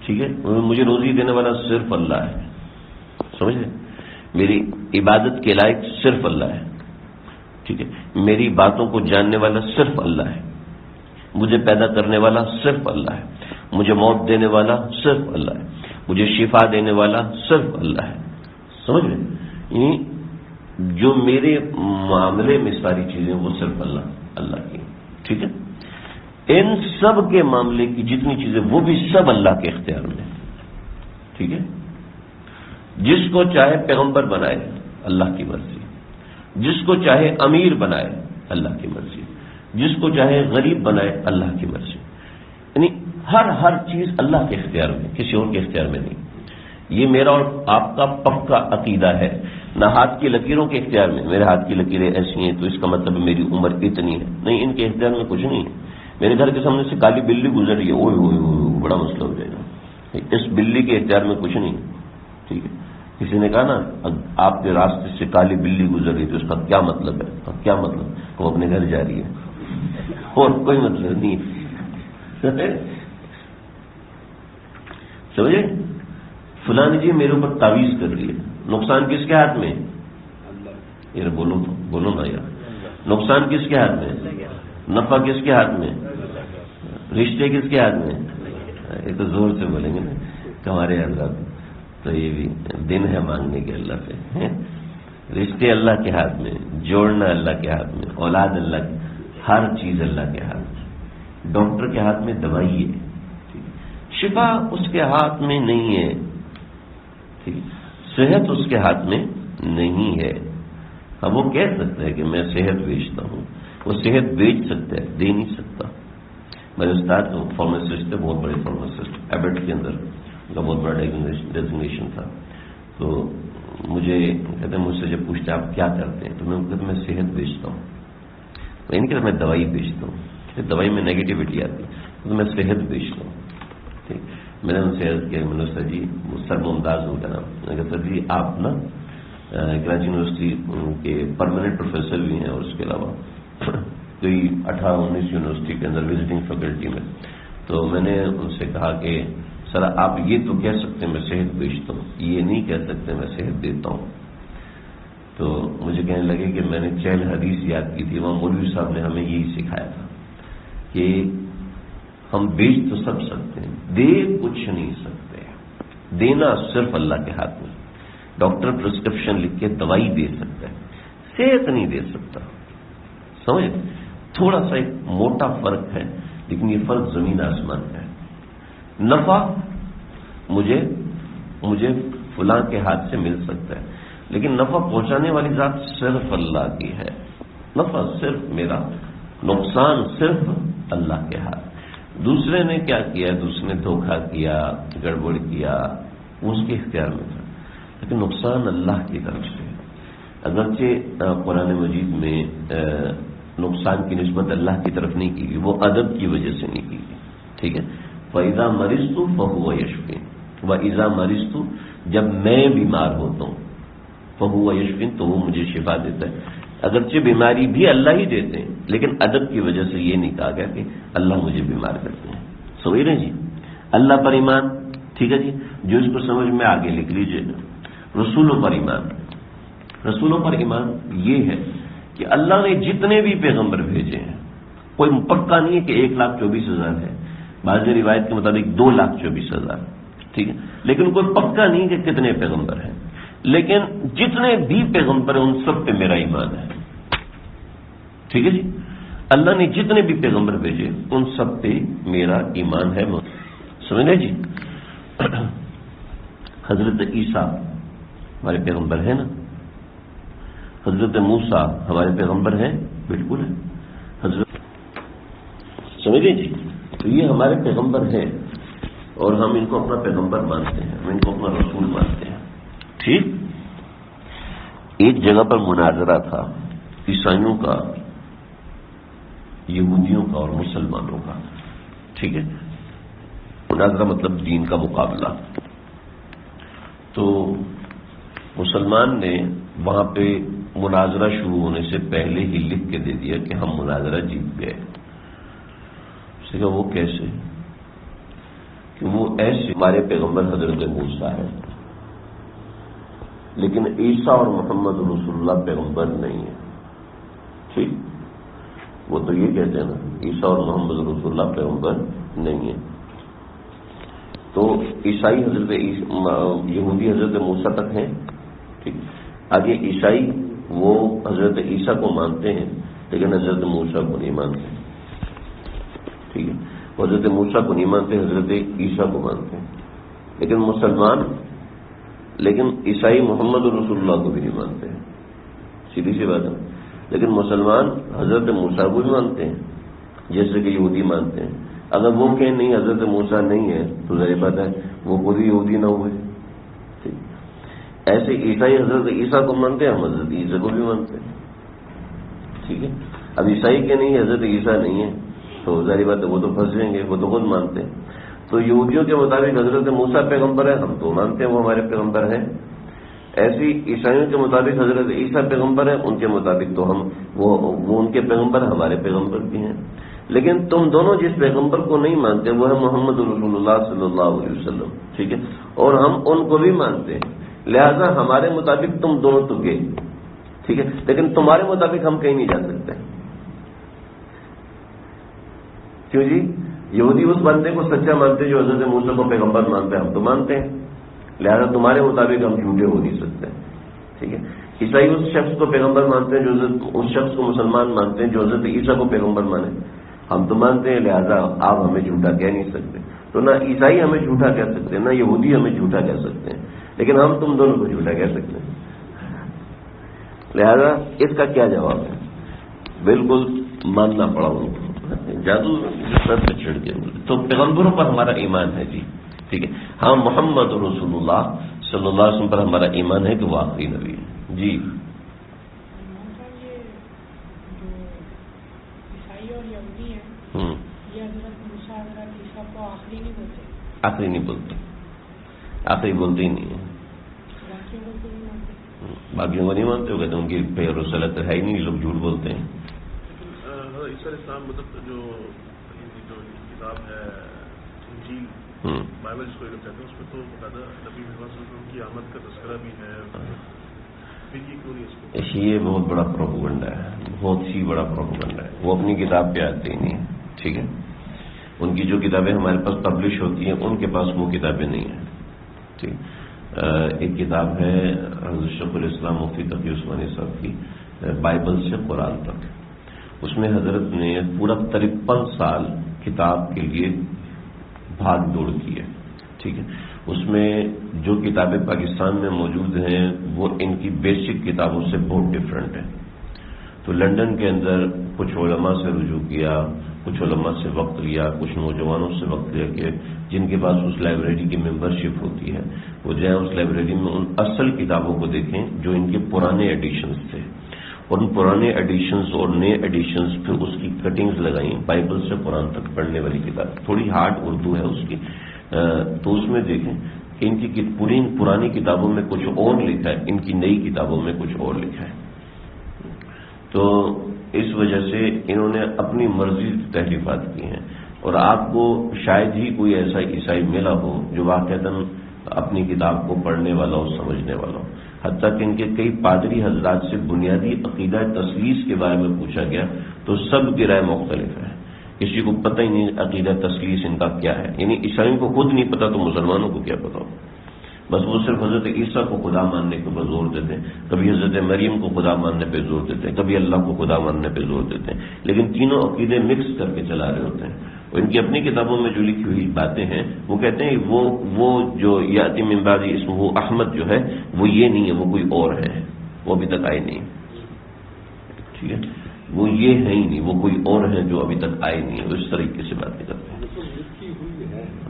[SPEAKER 1] ٹھیک ہے. مجھے روزی دینے والا صرف اللہ ہے، سمجھ لیں. میری عبادت کے لائق صرف اللہ ہے، ٹھیک ہے. میری باتوں کو جاننے والا صرف اللہ ہے. مجھے پیدا کرنے والا صرف اللہ ہے. مجھے موت دینے والا صرف اللہ ہے. مجھے شفا دینے والا صرف اللہ ہے، سمجھ لیں. یعنی جو میرے معاملے میں ساری چیزیں وہ صرف اللہ کی، ٹھیک ہے. ان سب کے معاملے کی جتنی چیزیں وہ بھی سب اللہ کے اختیار میں، ٹھیک ہے. جس کو چاہے پیغمبر بنائے اللہ کی مرضی، جس کو چاہے امیر بنائے اللہ کی مرضی، جس کو چاہے غریب بنائے اللہ کی مرضی. یعنی ہر چیز اللہ کے اختیار میں، کسی اور کے اختیار میں نہیں. یہ میرا اور آپ کا پکا عقیدہ ہے. نہ ہاتھ کی لکیروں کے اختیار میں، میرے ہاتھ کی لکیریں ایسی ہیں تو اس کا مطلب میری عمر اتنی ہے، نہیں، ان کے اختیار میں کچھ نہیں ہے. میرے گھر کے سامنے سے کالی بلی گزر رہی ہے، اوئے اوئے اوئے، بڑا مسئلہ ہو جائے گا. اس بلی کے اختیار میں کچھ نہیں، ٹھیک ہے. کسی نے کہا نا آپ کے راستے سے کالی بلی گزر رہی تو اس کا کیا مطلب ہے؟ کیا مطلب؟ وہ اپنے گھر جا رہی ہے، اور کوئی مطلب نہیں. سمجھے؟ فلانی جی میرے اوپر تعویذ کر رہی ہے، نقصان کس کے ہاتھ میں؟ یار بولو نا یار. نقصان کس کے ہاتھ میں؟ نفع کس کے ہاتھ میں؟ رشتے کس کے ہاتھ میں؟ یہ تو زور سے بولیں گے نا کہ ہمارے حضرات، تو یہ بھی دن ہے مانگنے کے اللہ سے. رشتے اللہ کے ہاتھ میں، جوڑنا اللہ کے ہاتھ میں، اولاد اللہ کی، ہر چیز اللہ کے ہاتھ میں. ڈاکٹر کے ہاتھ میں دوائی ہے، شفا اس کے ہاتھ میں نہیں ہے، ٹھیک، صحت اس کے ہاتھ میں نہیں ہے. ہم وہ کہہ سکتے ہیں کہ میں صحت بیچتا ہوں، وہ صحت بیچ سکتا ہے، دے نہیں سکتا. میرے استاد فارماسسٹ تھے، بہت بڑے فارماسسٹ، ایبٹ کے اندر ان کا بہت بڑا ڈیزگنیشن تھا. تو مجھے کہتے ہیں، مجھ سے جب پوچھتے آپ کیا کرتے ہیں تو میں کہتا میں صحت بیچتا ہوں. میں نہیں کہتا میں دوائی بیچتا ہوں، دوائی میں نیگیٹیوٹی آتی ہے، تو میں صحت بیچتا ہوں. ٹھیک، میں نے ان سے عرض کیا، میں نے سر جی سر ممتاز ہو گیا. میں نے کہا سر جی آپ نا کراچی یونیورسٹی کے پرماننٹ پروفیسر بھی ہیں، اور اس کے علاوہ کوئی 18-19 یونیورسٹی کے اندر وزٹنگ فیکلٹی میں. تو میں نے ان سے کہا کہ سر آپ یہ تو کہہ سکتے ہیں میں صحت بیچتا ہوں، یہ نہیں کہہ سکتے میں صحت دیتا ہوں. تو مجھے کہنے لگے کہ میں نے چہل حدیث یاد کی تھی، وہاں مولوی صاحب نے ہمیں یہی سکھایا تھا کہ ہم بیچ تو سب سکتے ہیں، دے کچھ نہیں سکتے. دینا صرف اللہ کے ہاتھ میں. ڈاکٹر پرسکرپشن لکھ کے دوائی دے سکتا ہے، صحت نہیں دے سکتا. سمجھ، تھوڑا سا ایک موٹا فرق ہے، لیکن یہ فرق زمین آسمان کا ہے. نفع مجھے فلاں کے ہاتھ سے مل سکتا ہے، لیکن نفع پہنچانے والی ذات صرف اللہ کی ہے. نفع صرف میرا، نقصان صرف اللہ کے ہاتھ. دوسرے نے کیا کیا، دوسرے نے دھوکہ کیا، گڑبڑ کیا، اس کے اختیار میں تھا، لیکن نقصان اللہ کی طرف سے. اگرچہ قرآن مجید میں نقصان کی نسبت اللہ کی طرف نہیں کی گئی، وہ ادب کی وجہ سے نہیں کی گئی. ٹھیک ہے، فَإِذَا مَرِضْتُ فَهُوَ يَشْفِينِ، وَإِذَا مَرِضْتُ، جب میں بیمار ہوتا ہوں، فَهُوَ يَشْفِينِ، تو وہ مجھے شفا دیتا ہے. اگرچہ بیماری بھی اللہ ہی دیتے ہیں، لیکن ادب کی وجہ سے یہ نہیں کہا گیا کہ اللہ مجھے بیمار کرتے ہیں. سمجھ رہے جی؟ اللہ پر ایمان، ٹھیک ہے جی، جو اس کو سمجھ میں آگے لکھ لیجئے. رسولوں پر ایمان. رسولوں پر ایمان یہ ہے کہ اللہ نے جتنے بھی پیغمبر بھیجے ہیں، کوئی پکا نہیں ہے کہ 1,24,000 ہے، بعض روایت کے مطابق 2,24,000، ٹھیک ہے، لیکن کوئی پکا نہیں کہ کتنے پیغمبر ہیں. لیکن جتنے بھی پیغمبر ہیں ان سب پہ میرا ایمان ہے. ٹھیک ہے جی، اللہ نے جتنے بھی پیغمبر بھیجے ان سب پہ میرا ایمان ہے. سمجھ جی؟ حضرت عیسیٰ ہمارے پیغمبر ہیں نا، حضرت موسیٰ ہمارے پیغمبر ہیں، بالکل ہے. حضرت سمجھے جی، تو یہ ہمارے پیغمبر ہیں اور ہم ان کو اپنا پیغمبر مانتے ہیں، ہم ان کو اپنا رسول مانتے ہیں. ٹھیک. ایک جگہ پر مناظرہ تھا عیسائیوں کا، یہودیوں کا اور مسلمانوں کا. ٹھیک ہے، مناظرہ مطلب دین کا مقابلہ. تو مسلمان نے وہاں پہ مناظرہ شروع ہونے سے پہلے ہی لکھ کے دے دیا کہ ہم مناظرہ جیت گئے. اس نے کہا وہ کیسے؟ کہ وہ ایسے، ہمارے پیغمبر حضرت موسیٰ ہے، لیکن عیسیٰ اور محمد رسول اللہ پیغمبر نہیں ہے. ٹھیک، وہ تو یہ کہتے ہیں نا عیسیٰ اور محمد رسول اللہ پیغمبر نہیں ہے. تو عیسائی یہودی حضرت موسیٰ تک ہیں. ٹھیک، آگے عیسائی وہ حضرت عیسیٰ کو مانتے ہیں لیکن حضرت موسیٰ کو نہیں مانتے. ٹھیک ہے، وہ حضرت موسیٰ کو نہیں مانتے، حضرت عیسیٰ کو مانتے ہیں. لیکن مسلمان، لیکن عیسائی محمد رسول اللہ کو بھی نہیں مانتے ہیں، سیدھی سی بات ہے. لیکن مسلمان حضرت موسیٰ کو بھی مانتے ہیں جیسے کہ یہودی مانتے ہیں. اگر وہ کہیں نہیں حضرت موسیٰ نہیں ہے تو ظاہر بات ہے وہ خود ہی یہودی نہ ہوئے. ٹھیک، ایسے عیسائی حضرت عیسیٰ کو مانتے ہیں، ہم حضرت عیسیٰ کو بھی مانتے ہیں. ٹھیک ہے، اب عیسائی کے نہیں حضرت عیسیٰ نہیں ہے تو ظاہر بات ہے وہ تو پھنس جائیں گے، وہ تو خود مانتے ہیں. تو یہودیوں کے مطابق حضرت موسیٰ پیغمبر ہے، ہم تو مانتے ہیں وہ ہمارے پیغمبر ہیں. ایسی عیسائیوں کے مطابق حضرت عیسیٰ پیغمبر ہے، ان کے مطابق تو ہم وہ ان کے پیغمبر ہمارے پیغمبر بھی ہیں. لیکن تم دونوں جس پیغمبر کو نہیں مانتے وہ ہے محمد رسول اللہ صلی اللہ علیہ وسلم. ٹھیک ہے، اور ہم ان کو بھی مانتے ہیں، لہذا ہمارے مطابق تم دونوں تو گئے. ٹھیک ہے، لیکن تمہارے مطابق ہم کہیں نہیں جا سکتے. کیوں جی؟ یہودی اس بندے کو سچا مانتے جو حضرت موسیٰ کو پیغمبر مانتے ہیں، ہم تو مانتے ہیں، لہذا تمہارے مطابق ہم جھوٹے ہو نہیں سکتے. ٹھیک ہے، عیسائی اس شخص کو پیغمبر مانتے ہیں جو اس شخص کو مسلمان مانتے ہیں جو حضرت عیسیٰ کو پیغمبر مانے، ہم تو مانتے ہیں، لہذا آپ ہمیں جھوٹا کہہ نہیں سکتے. تو نہ عیسائی ہمیں جھوٹا کہہ سکتے ہیں، نہ یہودی ہمیں جھوٹا کہہ سکتے ہیں، لیکن ہم تم دونوں کو جھوٹا کہہ سکتے ہیں. لہذا اس کا کیا جواب ہے؟ بالکل ماننا پڑا ان کو. جادو سر سے چھڑ کے تو پیغمبروں پر ہمارا ایمان ہے جی. ٹھیک ہے، ہاں محمد رسول اللہ صلی اللہ علیہ وسلم پر ہمارا ایمان ہے کہ وہ آخری نبی ہے جی. آخری نہیں بولتے، آخری بولتے ہی نہیں ہے. باقیوں کو نہیں مانتے ہو، کہتے ہیں ان کی پیر رسالت ہے ہی نہیں، لوگ جھوٹ بولتے ہیں.
[SPEAKER 2] عیسیٰ علیہ السلام مطلب جو کتاب ہے انجیل بائبل جس کو کہتے ہیں، اس میں تو باقاعدہ نبی محمد صلی اللہ علیہ وسلم کی آمد کا تذکرہ بھی ہے. پھر یہ کیوں نہیں اس کو؟
[SPEAKER 1] یہ بہت بڑا پروپیگنڈا ہے، بہت ہی بڑا پروپیگنڈا ہے. وہ اپنی کتاب پہ آتے ہی نہیں. ٹھیک ہے، ان کی جو کتابیں ہمارے پاس پبلش ہوتی ہیں ان کے پاس وہ کتابیں نہیں ہیں. ٹھیک، ایک کتاب ہے حضرت شیخ الاسلام مفتی تقی عثمانی صاحب کی، بائبل سے قرآن تک. اس میں حضرت نے پورا 53 سال کتاب کے لیے بھاگ دوڑ کی ہے. ٹھیک ہے، اس میں جو کتابیں پاکستان میں موجود ہیں وہ ان کی بیسک کتابوں سے بہت ڈفرینٹ ہیں. تو لندن کے اندر کچھ علماء سے رجوع کیا، کچھ علماء سے وقت لیا، کچھ نوجوانوں سے وقت لیا کہ جن کے پاس اس لائبریری کی ممبرشپ ہوتی ہے وہ جائیں اس لائبریری میں ان اصل کتابوں کو دیکھیں جو ان کے پرانے ایڈیشنز تھے، اور ان پرانے ایڈیشنز اور نئے ایڈیشنز پھر اس کی کٹنگز لگائیں. بائبل سے قرآن تک پڑھنے والی کتاب تھوڑی ہارڈ اردو ہے اس کی، تو اس میں دیکھیں کہ ان کی پرانی کتابوں میں کچھ اور لکھا ہے، ان کی نئی کتابوں میں کچھ اور لکھا ہے. تو اس وجہ سے انہوں نے اپنی مرضی تحریفات کی ہیں، اور آپ کو شاید ہی کوئی ایسا عیسائی ملا ہو جو واقعتاً اپنی کتاب کو پڑھنے والا ہو، سمجھنے والا ہو. حتیٰ کہ ان کے کئی پادری حضرات سے بنیادی عقیدہ تثلیث کے بارے میں پوچھا گیا تو سب کی رائے مختلف ہے. کسی کو پتہ ہی نہیں عقیدہ تثلیث ان کا کیا ہے، یعنی عیسائیوں کو خود نہیں پتا تو مسلمانوں کو کیا پتا ہو. بس وہ صرف حضرت عیسیٰ کو خدا ماننے کے اوپر زور دیتے ہیں، کبھی حضرت مریم کو خدا ماننے پہ زور دیتے ہیں، کبھی اللہ کو خدا ماننے پہ زور دیتے ہیں، لیکن تینوں عقیدے مکس کر کے چلا رہے ہوتے ہیں. اور ان کی اپنی کتابوں میں جو لکھی ہوئی باتیں ہیں وہ کہتے ہیں وہ جو یاتی من بعد اسمہ وہ احمد جو ہے وہ یہ نہیں ہے، وہ کوئی اور ہے، وہ ابھی تک آئے نہیں. ٹھیک ہے، وہ یہ ہے ہی نہیں، وہ کوئی اور ہے جو ابھی تک آئے نہیں. اس طریقے سے باتیں کرتے ہیں.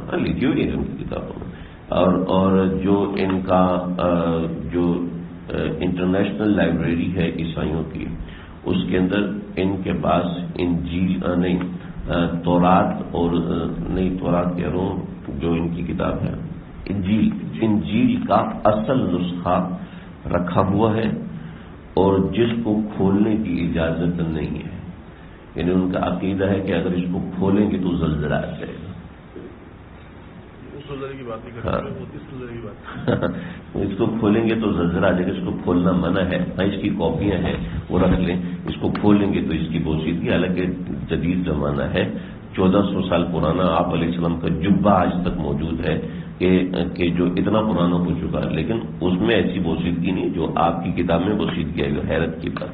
[SPEAKER 1] ہاں لکھی ہوئی ہے ان کی کتابوں میں. اور جو ان کا جو انٹرنیشنل لائبریری ہے عیسائیوں کی، اس کے اندر ان کے پاس انجیل نہیں تورات اور نہیں تورات کہہ رہا ہوں، جو ان کی کتاب ہے انجیل کا اصل نسخہ رکھا ہوا ہے، اور جس کو کھولنے کی اجازت نہیں ہے. یعنی ان کا عقیدہ ہے کہ اگر اس کو کھولیں گے تو زلزلہ آ جائے گا. اس کو کھولیں گے تو زلزلہ آ جائے گا، اس کو کھولنا منع ہے. ہاں اس کی کاپیاں ہیں وہ رکھ لیں، اس کو کھولیں گے تو اس کی بوسیدگی. حالانکہ جدید زمانہ ہے، 1400 سال پرانا آپ علیہ السلام کا جبہ آج تک موجود ہے کہ جو اتنا پرانا ہو چکا ہے، لیکن اس میں ایسی بوسیدگی نہیں جو آپ کی کتاب میں بوسیدگی ہے. حیرت کی بات،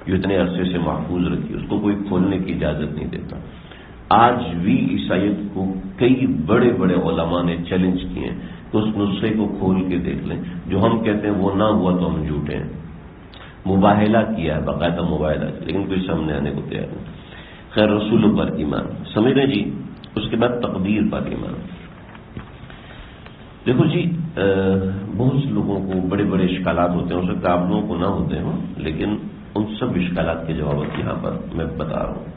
[SPEAKER 1] جو اتنے عرصے سے محفوظ رکھی، اس کو کوئی کھولنے کی اجازت نہیں دیتا. آج بھی عیسائیت کو کئی بڑے بڑے علماء نے چیلنج کیے ہیں کہ اس نسخے کو کھول کے دیکھ لیں. جو ہم کہتے ہیں وہ نہ ہوا تو ہم جھوٹے ہیں. مباہلہ کیا ہے، باقاعدہ مباہلہ، لیکن کوئی سامنے آنے کو تیار نہیں. خیر، رسولوں پر ایمان سمجھ رہے جی. اس کے بعد تقدیر پر ایمان. دیکھو جی، بہت سے لوگوں کو بڑے بڑے اشکالات ہوتے ہیں، ہو سکتا ہے آپ لوگوں کو نہ ہوتے ہوں، لیکن ان سب اشکالات کے جوابات یہاں پر میں بتا رہا ہوں.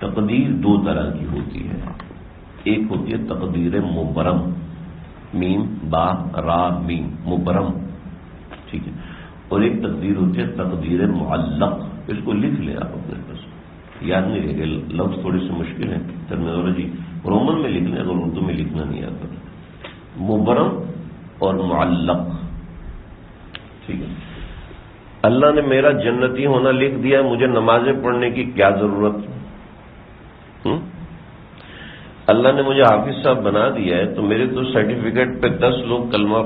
[SPEAKER 1] تقدیر دو طرح کی ہوتی ہے. ایک ہوتی ہے تقدیر مبرم، میم با را میم، مبرم. ٹھیک ہے. اور ایک تقدیر ہوتی ہے تقدیر معلق. اس کو لکھ لیں آپ اپنے پاس، یاد نہیں رہے گا، لفظ تھوڑے سے مشکل ہیں ٹرمینالوجی. رومن میں لکھ لیں اگر اردو میں لکھنا نہیں آتا. مبرم اور معلق. ٹھیک ہے. اللہ نے میرا جنتی ہونا لکھ دیا ہے، مجھے نمازیں پڑھنے کی کیا ضرورت؟ اللہ نے مجھے حافظ صاحب بنا دیا ہے تو میرے تو سرٹیفکیٹ پہ 10 لوگ کلمہ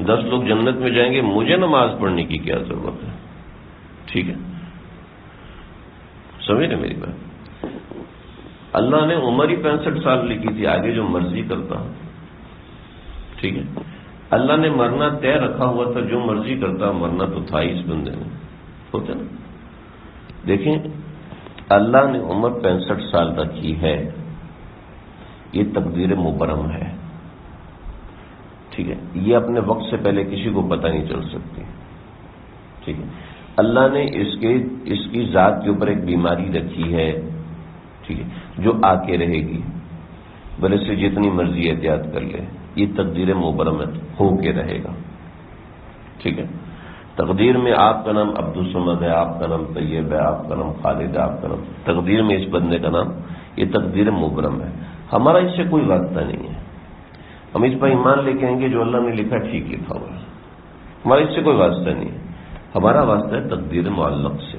[SPEAKER 1] 10 لوگ جنت میں جائیں گے، مجھے نماز پڑھنے کی کیا ضرورت ہے؟ ٹھیک ہے، سمجھ رہے میری بات؟ اللہ نے عمر ہی 65 سال لکھی تھی، آگے جو مرضی کرتا. ٹھیک ہے، اللہ نے مرنا طے رکھا ہوا تھا، جو مرضی کرتا مرنا تو تھا ہی اس بندے میں. ہوتا نا؟ دیکھیں اللہ نے عمر 65 سال تک کی ہے، یہ تقدیر مبرم ہے. ٹھیک ہے، یہ اپنے وقت سے پہلے کسی کو پتہ نہیں چل سکتی. ٹھیک ہے، اللہ نے اس کی ذات کے اوپر ایک بیماری رکھی ہے. ٹھیک ہے، جو آ کے رہے گی، بھلے سے جتنی مرضی احتیاط کر لے، یہ تقدیر مبرم ہو کے رہے گا. ٹھیک ہے، تقدیر میں آپ کا نام عبدالصمد ہے، آپ کا نام طیب ہے، آپ کا نام خالد ہے، آپ کا نام تقدیر میں اس بندے کا نام، یہ تقدیر مبرم ہے. ہمارا اس سے کوئی واسطہ نہیں ہے. ہم اس پر ایمان لے کے آئیں گے جو اللہ نے لکھا ٹھیک لکھا ہوا ہے، ہمارا اس سے کوئی واسطہ نہیں ہے. ہمارا واسطہ ہے تقدیر معلق سے.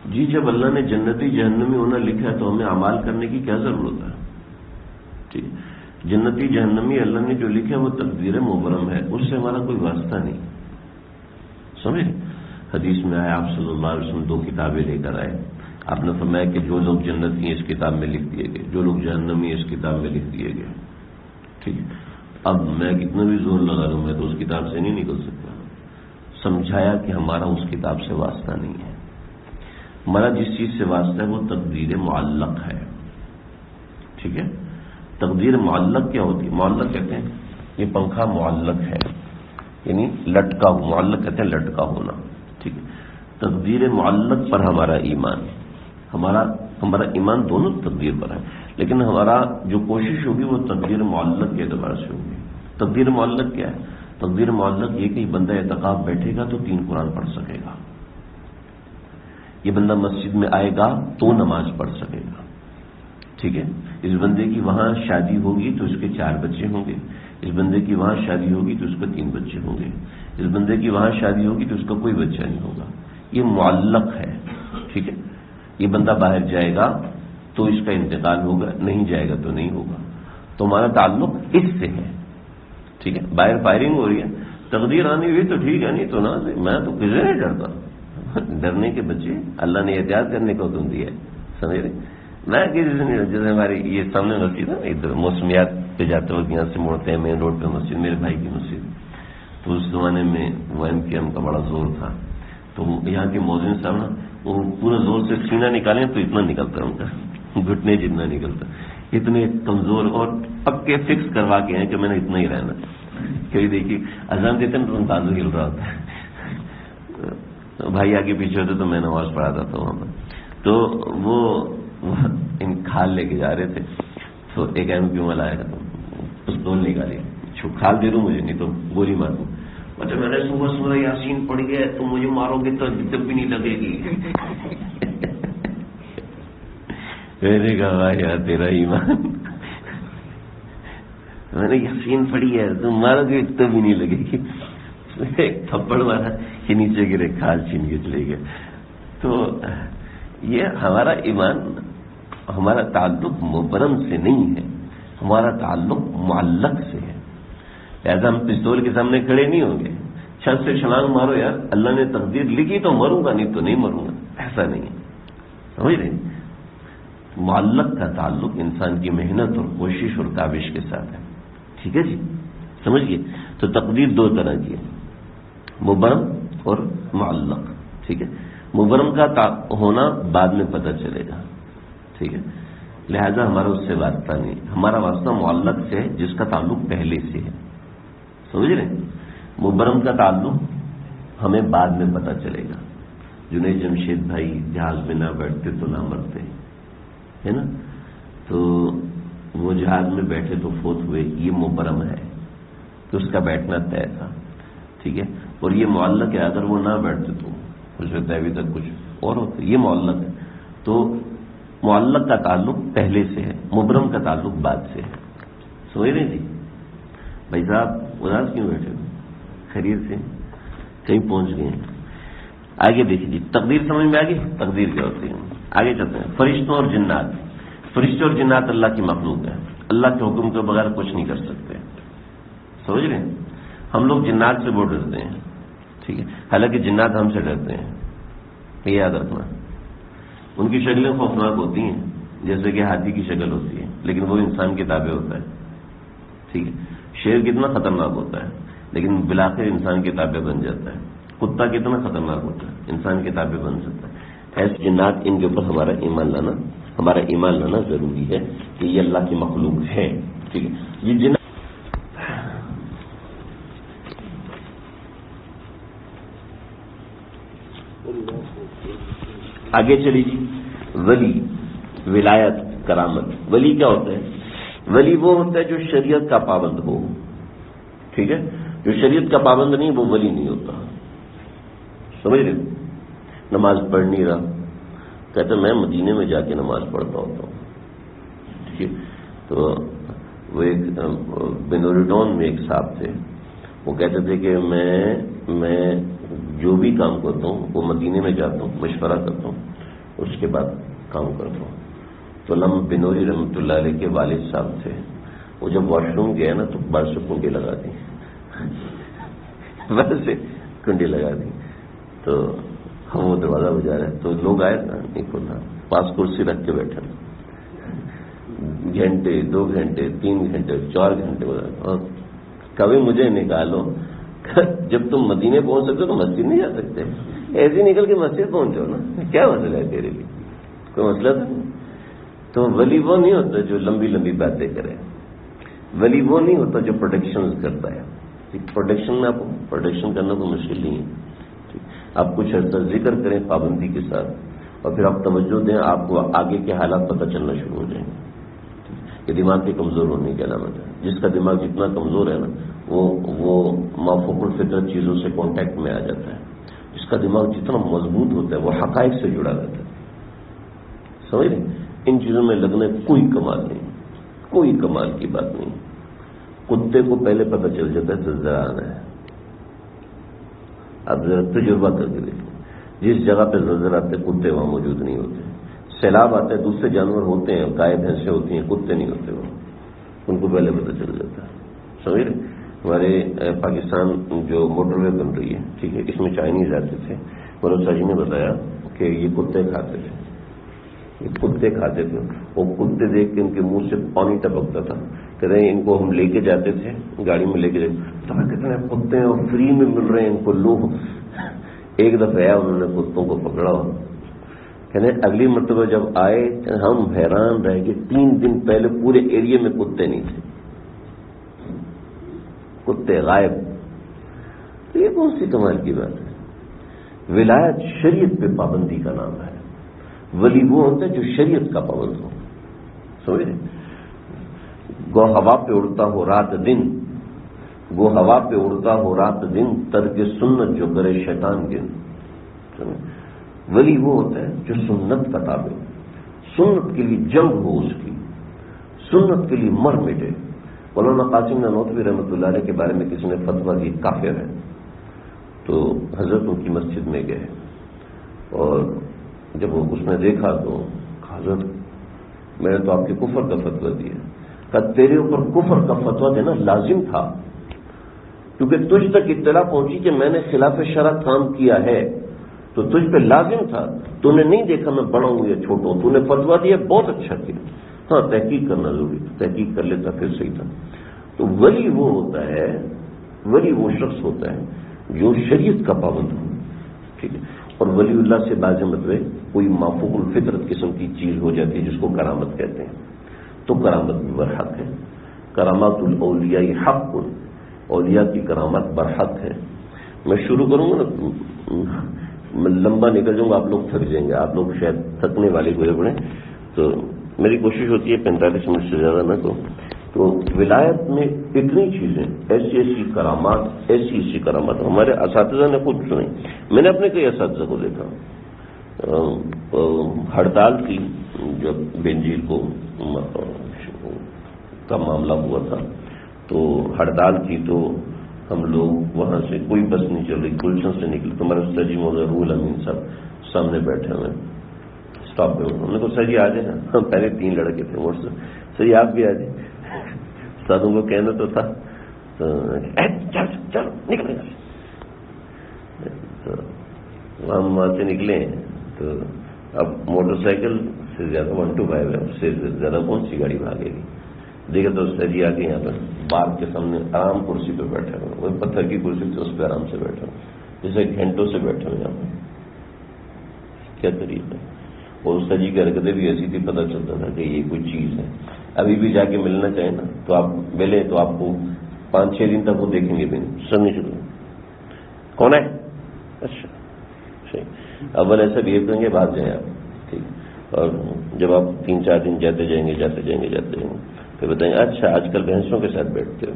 [SPEAKER 1] جی جب اللہ نے جنتی جہنمی ہونا لکھا ہے تو ہمیں اعمال کرنے کی کیا ضرورت ہے؟ ٹھیک ہے، جنتی جہنمی اللہ نے جو لکھا ہے وہ تقدیر مبرم ہے، اس سے ہمارا کوئی واسطہ نہیں. سمجھے؟ حدیث میں آیا آپ صلی اللہ علیہ وسلم 2 کتابیں لے کر آئے. آپ نے فرمایا کہ جو لوگ جنتی ہیں اس کتاب میں لکھ دیے گئے، جو لوگ جہنمی اس کتاب میں لکھ دیے گئے. ٹھیک ہے، اب میں کتنا بھی زور لگا لوں میں تو اس کتاب سے نہیں نکل سکتا. سمجھایا کہ ہمارا اس کتاب سے واسطہ نہیں ہے. ہمارا جس چیز سے واسطہ ہے وہ تقدیر معلق ہے. ٹھیک ہے، تقدیر معلق کیا ہوتی ہے؟ معلق کہتے ہیں یہ پنکھا معلق ہے، یعنی لٹکا، معلق کہتے ہیں لٹکا ہونا. ٹھیک ہے، تقدیر معلق پر ہمارا ایمان ہے. ہمارا ایمان دونوں تقدیر پر ہے، لیکن ہمارا جو کوشش ہوگی وہ تقدیر معلق کے اعتبار سے ہوگی. تقدیر معلق کیا ہے؟ تقدیر معلق یہ کہ بندہ اعتکاف بیٹھے گا تو 3 قرآن پڑھ سکے گا، یہ بندہ مسجد میں آئے گا تو نماز پڑھ سکے گا. ٹھیک ہے، اس بندے کی وہاں شادی ہوگی تو اس کے 4 بچے ہوں گے، اس بندے کی وہاں شادی ہوگی تو اس کے 3 بچے ہوں گے، اس بندے کی وہاں شادی ہوگی تو اس کا کوئی بچہ نہیں ہوگا. یہ معلق ہے. ٹھیک ہے، یہ بندہ باہر جائے گا تو اس کا انتقال ہوگا، نہیں جائے گا تو نہیں ہوگا. تو ہمارا تعلق اس سے ہے. ٹھیک ہے، باہر فائرنگ ہو رہی ہے، تقدیر آنی ہوئی تو ٹھیک ہے، نہیں تو نہ. میں تو کسی نہیں ڈرتا، ڈرنے کے بچے اللہ نے احتیاط کرنے کا حکم دیا ہے. سمجھ رہے؟ میں کسی سے نہیں، جیسے ہماری یہ سامنے مسجد ہے نا، ادھر موسمیات پہ جاتے وقت یہاں سے مڑتے ہیں مین روڈ پہ مسجد، میرے بھائی کی مسجد. تو اس زمانے میں وہ MKM کا بڑا زور تھا، تو یہاں کے مؤذن صاحب نا وہ پورا زور سے سینہ نکالیں تو اتنا نکلتا ان کا، گھٹنے جتنا نکلتا. اتنے کمزور اور پکے فکس کروا کے ہیں کہ میں نے اتنا ہی رہنا. کہ دیکھیے اذان دیتے ہیں تو ان تازو ہل رہا ہوتا ہے، بھائی آگے پیچھے ہوتے تو میں نماز پڑھاتا تھا وہاں پر. تو وہ ان کھال لے کے جا رہے تھے تو ایک MKM والا آیا تھا، پستول نکالی، کھال دے دوں مجھے نہیں تو گولی مار دوں. مطلب میں نے صبح سورہ یاسین پڑھ گیا تم مجھے مارو گے تو جب بھی نہیں لگے گی. میں نے کہا یار تیرا ایمان، میں نے یاسین پڑھی ہے تم مارو گے تو بھی نہیں لگے گی. ایک تھپڑ مارا کہ نیچے گرے، کھال چھین کے چلے گئے. تو یہ ہمارا ایمان، ہمارا تعلق مبرم سے نہیں ہے، ہمارا تعلق معلق سے ہے. لہذا ہم پستول کے سامنے کھڑے نہیں ہوں گے، چھت سے چھلانگ مارو یار اللہ نے تقدیر لکھی تو مروں گا نہیں تو نہیں مروں گا، ایسا نہیں ہے. سمجھ رہے؟ معلق کا تعلق انسان کی محنت اور کوشش اور کاوش کے ساتھ ہے. ٹھیک ہے جی، سمجھئے؟ تو تقدیر 2 طرح کی ہے، مبرم اور معلق. ٹھیک ہے، مبرم کا ہونا بعد میں پتہ چلے گا. ٹھیک ہے، لہذا ہمارا اس سے واسطہ نہیں، ہمارا واسطہ معلق سے ہے جس کا تعلق پہلے سے ہے. سمجھ رہے؟ مبرم کا تعلق ہمیں بعد میں پتہ چلے گا. جنید جمشید بھائی جہاز میں نہ بیٹھتے تو نہ مرتے، ہے نا؟ تو وہ جہاز میں بیٹھے تو فوت ہوئے، یہ مبرم ہے کہ اس کا بیٹھنا طے تھا. ٹھیک ہے، اور یہ معلق ہے اگر وہ نہ بیٹھتے تو ہو سکتا ہے ابھی تک کچھ اور ہوتا. یہ معلق ہے. تو معلق کا تعلق پہلے سے ہے، مبرم کا تعلق بعد سے ہے. سمجھ رہے جی؟ بھائی صاحب اداس کیوں بیٹھے ہو؟ خیریت سے کہیں پہنچ گئے ہیں؟ آگے دیکھیے تقدیر سمجھ میں آگے تقدیر کیا ہوتی ہے. آگے چلتے ہیں. فرشتوں اور جنات. فرشتے اور جنات اللہ کی مخلوق ہے. اللہ کے حکم کے بغیر کچھ نہیں کر سکتے. سمجھ رہے ہیں؟ ہم لوگ جنات سے بہت ڈرتے ہیں. ٹھیک ہے. حالانکہ جنات ہم سے ڈرتے ہیں. یہ یاد رکھنا. ان کی شکلیں خوفناک ہوتی ہیں جیسے کہ ہاتھی کی شکل ہوتی ہے, لیکن وہ انسان کے تابع ہوتا ہے. ٹھیک ہے. شیر کتنا خطرناک ہوتا ہے لیکن بالآخر انسان کے تابع بن جاتا ہے. کتا کتنا خطرناک ہوتا ہے انسان کے تابع بن سکتا ہے. ایسے جنات ان کے اوپر ہمارا ایمان لانا ضروری ہے کہ یہ اللہ کی مخلوق ہے. ٹھیک ہے. یہ جنات آگے چلی جی. ولی, ولایت, کرامت. ولی کیا ہوتا ہے؟ ولی وہ ہوتا ہے جو شریعت کا پابند ہو. ٹھیک ہے. جو شریعت کا پابند نہیں وہ ولی نہیں ہوتا. سمجھ رہے؟ نماز پڑھ نہیں رہا, کہتے میں مدینے میں جا کے نماز پڑھتا ہوتا ہوں. ٹھیک ہے. تو وہ ایک بنوریٹون میں ایک صاحب تھے, وہ کہتے تھے کہ میں جو بھی کام کرتا ہوں وہ مدینے میں جاتا ہوں, مشورہ کرتا ہوں, اس کے بعد کام کرتا ہوں. تو علامہ بنوری رحمۃ اللہ علیہ کے والد صاحب تھے, وہ جب واش روم گئے نا تو بار سے کنڈی لگا دی, بار سے کنڈی لگا دی. تو ہم وہ دروازہ بجا رہے تو لوگ آئے نا, نہیں کھولا, پاس کرسی رکھ کے بیٹھے, گھنٹے 2 گھنٹے 3 گھنٹے 4 گھنٹے اور کبھی مجھے نکالو, جب تم مدینے پہنچ سکتے تو مسجد نہیں جا سکتے, ایسے نکل کے مسجد پہنچو نا, کیا مسئلہ ہے تیرے لیے؟ کوئی مسئلہ تو نہیں. تو ولی وہ نہیں ہوتا جو لمبی لمبی باتیں کرے. ولی وہ نہیں ہوتا جو پروٹیکشن کرتا ہے. پروٹیکشن میں آپ کو پروٹیکشن کرنا تو مشکل نہیں ہے. آپ کچھ ایسا ذکر کریں پابندی کے ساتھ اور پھر آپ توجہ دیں, آپ کو آگے کے حالات پتہ چلنا شروع ہو جائیں گے. یہ دماغ کے کمزور ہونے کی علامت ہے. جس کا دماغ جتنا کمزور ہے نا وہ مافوق الفطرت چیزوں سے کانٹیکٹ میں آ جاتا ہے. جس کا دماغ جتنا مضبوط ہوتا ہے وہ حقائق سے جڑا رہتا ہے. سمجھ رہے؟ ان چیزوں میں لگنے کوئی کمال نہیں, کوئی کمال کی بات نہیں. کتے کو پہلے پتہ چل جاتا ہے زلزلہ آنا ہے. آپ ذرا تجربہ کر کے دیکھیں, جس جگہ پہ زلزلہ آتے کتے وہاں موجود نہیں ہوتے. سیلاب آتے ہیں دوسرے جانور ہوتے ہیں, گائے بھینسیں ہوتی ہیں, کتے نہیں ہوتے, وہ ان کو پہلے پتہ چل جاتا ہے. سمجھ رہے؟ ہمارے پاکستان جو موٹر وے بن رہی ہے, ٹھیک ہے, اس میں چائنیز آتے تھے. مروسا جی نے بتایا کہ یہ کتے کھاتے تھے, وہ کتے دیکھ کے ان کے منہ سے پانی ٹپکتا تھا. کہتے ہیں ان کو ہم لے کے جاتے تھے, گاڑی میں لے کے جاتے, کتنے کتے ہیں اور فری میں مل رہے ہیں ان کو لو. ایک دفعہ آیا, انہوں نے کتوں کو پکڑا, کہتے ہیں اگلی مرتبہ جب آئے ہم حیران رہ گئے, 3 دن پہلے پورے ایریے میں کتے نہیں تھے, کتے غائب. تو یہ کون سی کمال کی بات ہے؟ ولایت شریعت پہ پابندی کا نام ہے. ولی وہ ہوتا ہے جو شریعت کا پابند ہو. سمجھ رہے؟ گو ہوا پہ اڑتا ہو رات دن, گو ہوا پہ اڑتا ہو رات دن, ترک سنت جو کرے شیطان گن. ولی وہ ہوتا ہے جو سنت کا تابع, سنت کے لیے جنگ ہو, اس کی سنت کے لیے مر مٹے. مولانا قاسم نانوتوی رحمۃ اللہ علیہ کے بارے میں کسی نے فتویٰ دی کافر ہے, تو حضرت ان کی مسجد میں گئے اور جب اس نے دیکھا تو حضرت میں نے تو آپ کے کفر کا فتویٰ دیا. کہ تیرے اوپر کفر کا فتویٰ دینا لازم تھا, کیونکہ تجھ تک اطلاع پہنچی کہ میں نے خلاف شرع کام کیا ہے, تو تجھ پہ لازم تھا. تو نے نہیں دیکھا میں بڑا ہوں یا چھوٹا ہوں, تو نے فتویٰ دیا, بہت اچھا کیا. ہاں تحقیق کرنا ضروری تھا, تحقیق کر لیتا پھر صحیح تھا. تو ولی وہ ہوتا ہے, ولی وہ شخص ہوتا ہے جو شریعت کا پابند ہو. ٹھیک ہے. اور ولی اللہ سے باز مطلب کوئی مافوق الفطرت قسم کی چیز ہو جاتی ہے جس کو کرامت کہتے ہیں, تو کرامت بھی برحق ہے. کرامات الاولیاء حق, اولیاء کی کرامت برحق ہے. میں شروع کروں گا نا, میں لمبا نکل جاؤں گا, آپ لوگ تھک جائیں گے, آپ لوگ شاید تھکنے والے ہوئے پڑے. تو میری کوشش ہوتی ہے 45 منٹ سے زیادہ نہ کو. تو ولایت میں اتنی چیزیں, ایسی کرامات ہمارے اساتذہ نے خود سنی. میں نے اپنے کئی اساتذہ کو دیکھا. ہڑتال تھی جب بنجیل کو کا معاملہ ہوا تھا, تو ہڑتال تھی, تو ہم لوگ وہاں سے کوئی بس نہیں چل رہی، گلشن سے نکلے، تمہارے سر جی مولانا روح الامین صاحب سامنے بیٹھے ہوئے اسٹاپ پہ، انہوں نے کہا سر جی آ جائیں نا، پہلے 3 لڑکے تھے موڑ سے، سر جی آپ بھی آ جائیں، ساتھوں کو کہنا تو تھا، تو چل نکلے گا، تو ہم وہاں سے نکلے، تو اب موٹر سائیکل سے زیادہ 125 ہے، اس سے زیادہ کون سی گاڑی بھاگے گی؟ دیکھے تو سر جی آ کے یہاں پر بار کے سامنے آرام کرسی پہ بیٹھے ہوئے، وہ پتھر کی کرسی تھی اس پہ آرام سے بیٹھے ہوئے، جیسے گھنٹوں سے بیٹھے ہوئے یہاں پر، کیا طریقہ ہے؟ اور سر جی کی حرکتیں بھی ایسی تھی، پتہ چلتا تھا کہ یہ کوئی چیز ہے. ابھی بھی جا کے ملنا چاہیں نا تو آپ ملیں تو آپ کو 5-6 دن تک وہ دیکھیں گے بھی نہیں، سب نہیں شروع کون ہے، اچھا صحیح، اول ایسا بہیو کریں گے، بعد جائیں آپ، ٹھیک. اور جب آپ 3-4 دن جاتے جائیں گے پھر بتائیں گے اچھا آج کل بھینسوں کے ساتھ بیٹھتے ہو،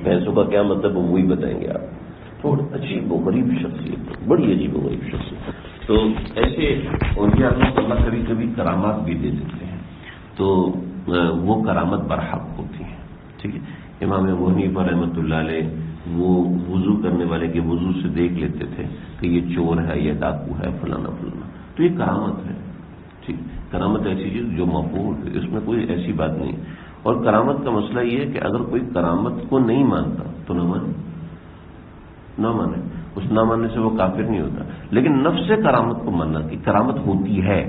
[SPEAKER 1] بھینسوں کا کیا مطلب وہی بتائیں گے آپ. تھوڑی عجیب و غریب شخصیت، بڑی عجیب و غریب شخصیت. تو ایسے ان کے اللہ کبھی کبھی کرامات بھی دے دیتے ہیں، تو وہ کرامت برحق ہوتی ہے. ٹھیک ہے، امام ابو حنیفہ رحمۃ اللہ علیہ وہ وضو کرنے والے کے وضو سے دیکھ لیتے تھے کہ یہ چور ہے، یہ ڈاکو ہے، فلانا فلانا، تو یہ کرامت ہے. ٹھیک، کرامت ایسی چیز جو مقبول ہے، اس میں کوئی ایسی بات نہیں. اور کرامت کا مسئلہ یہ ہے کہ اگر کوئی کرامت کو نہیں مانتا تو نہ مانے، اس نہ ماننے سے وہ کافر نہیں ہوتا. لیکن نفس سے کرامت کو ماننا کہ کرامت ہوتی ہے،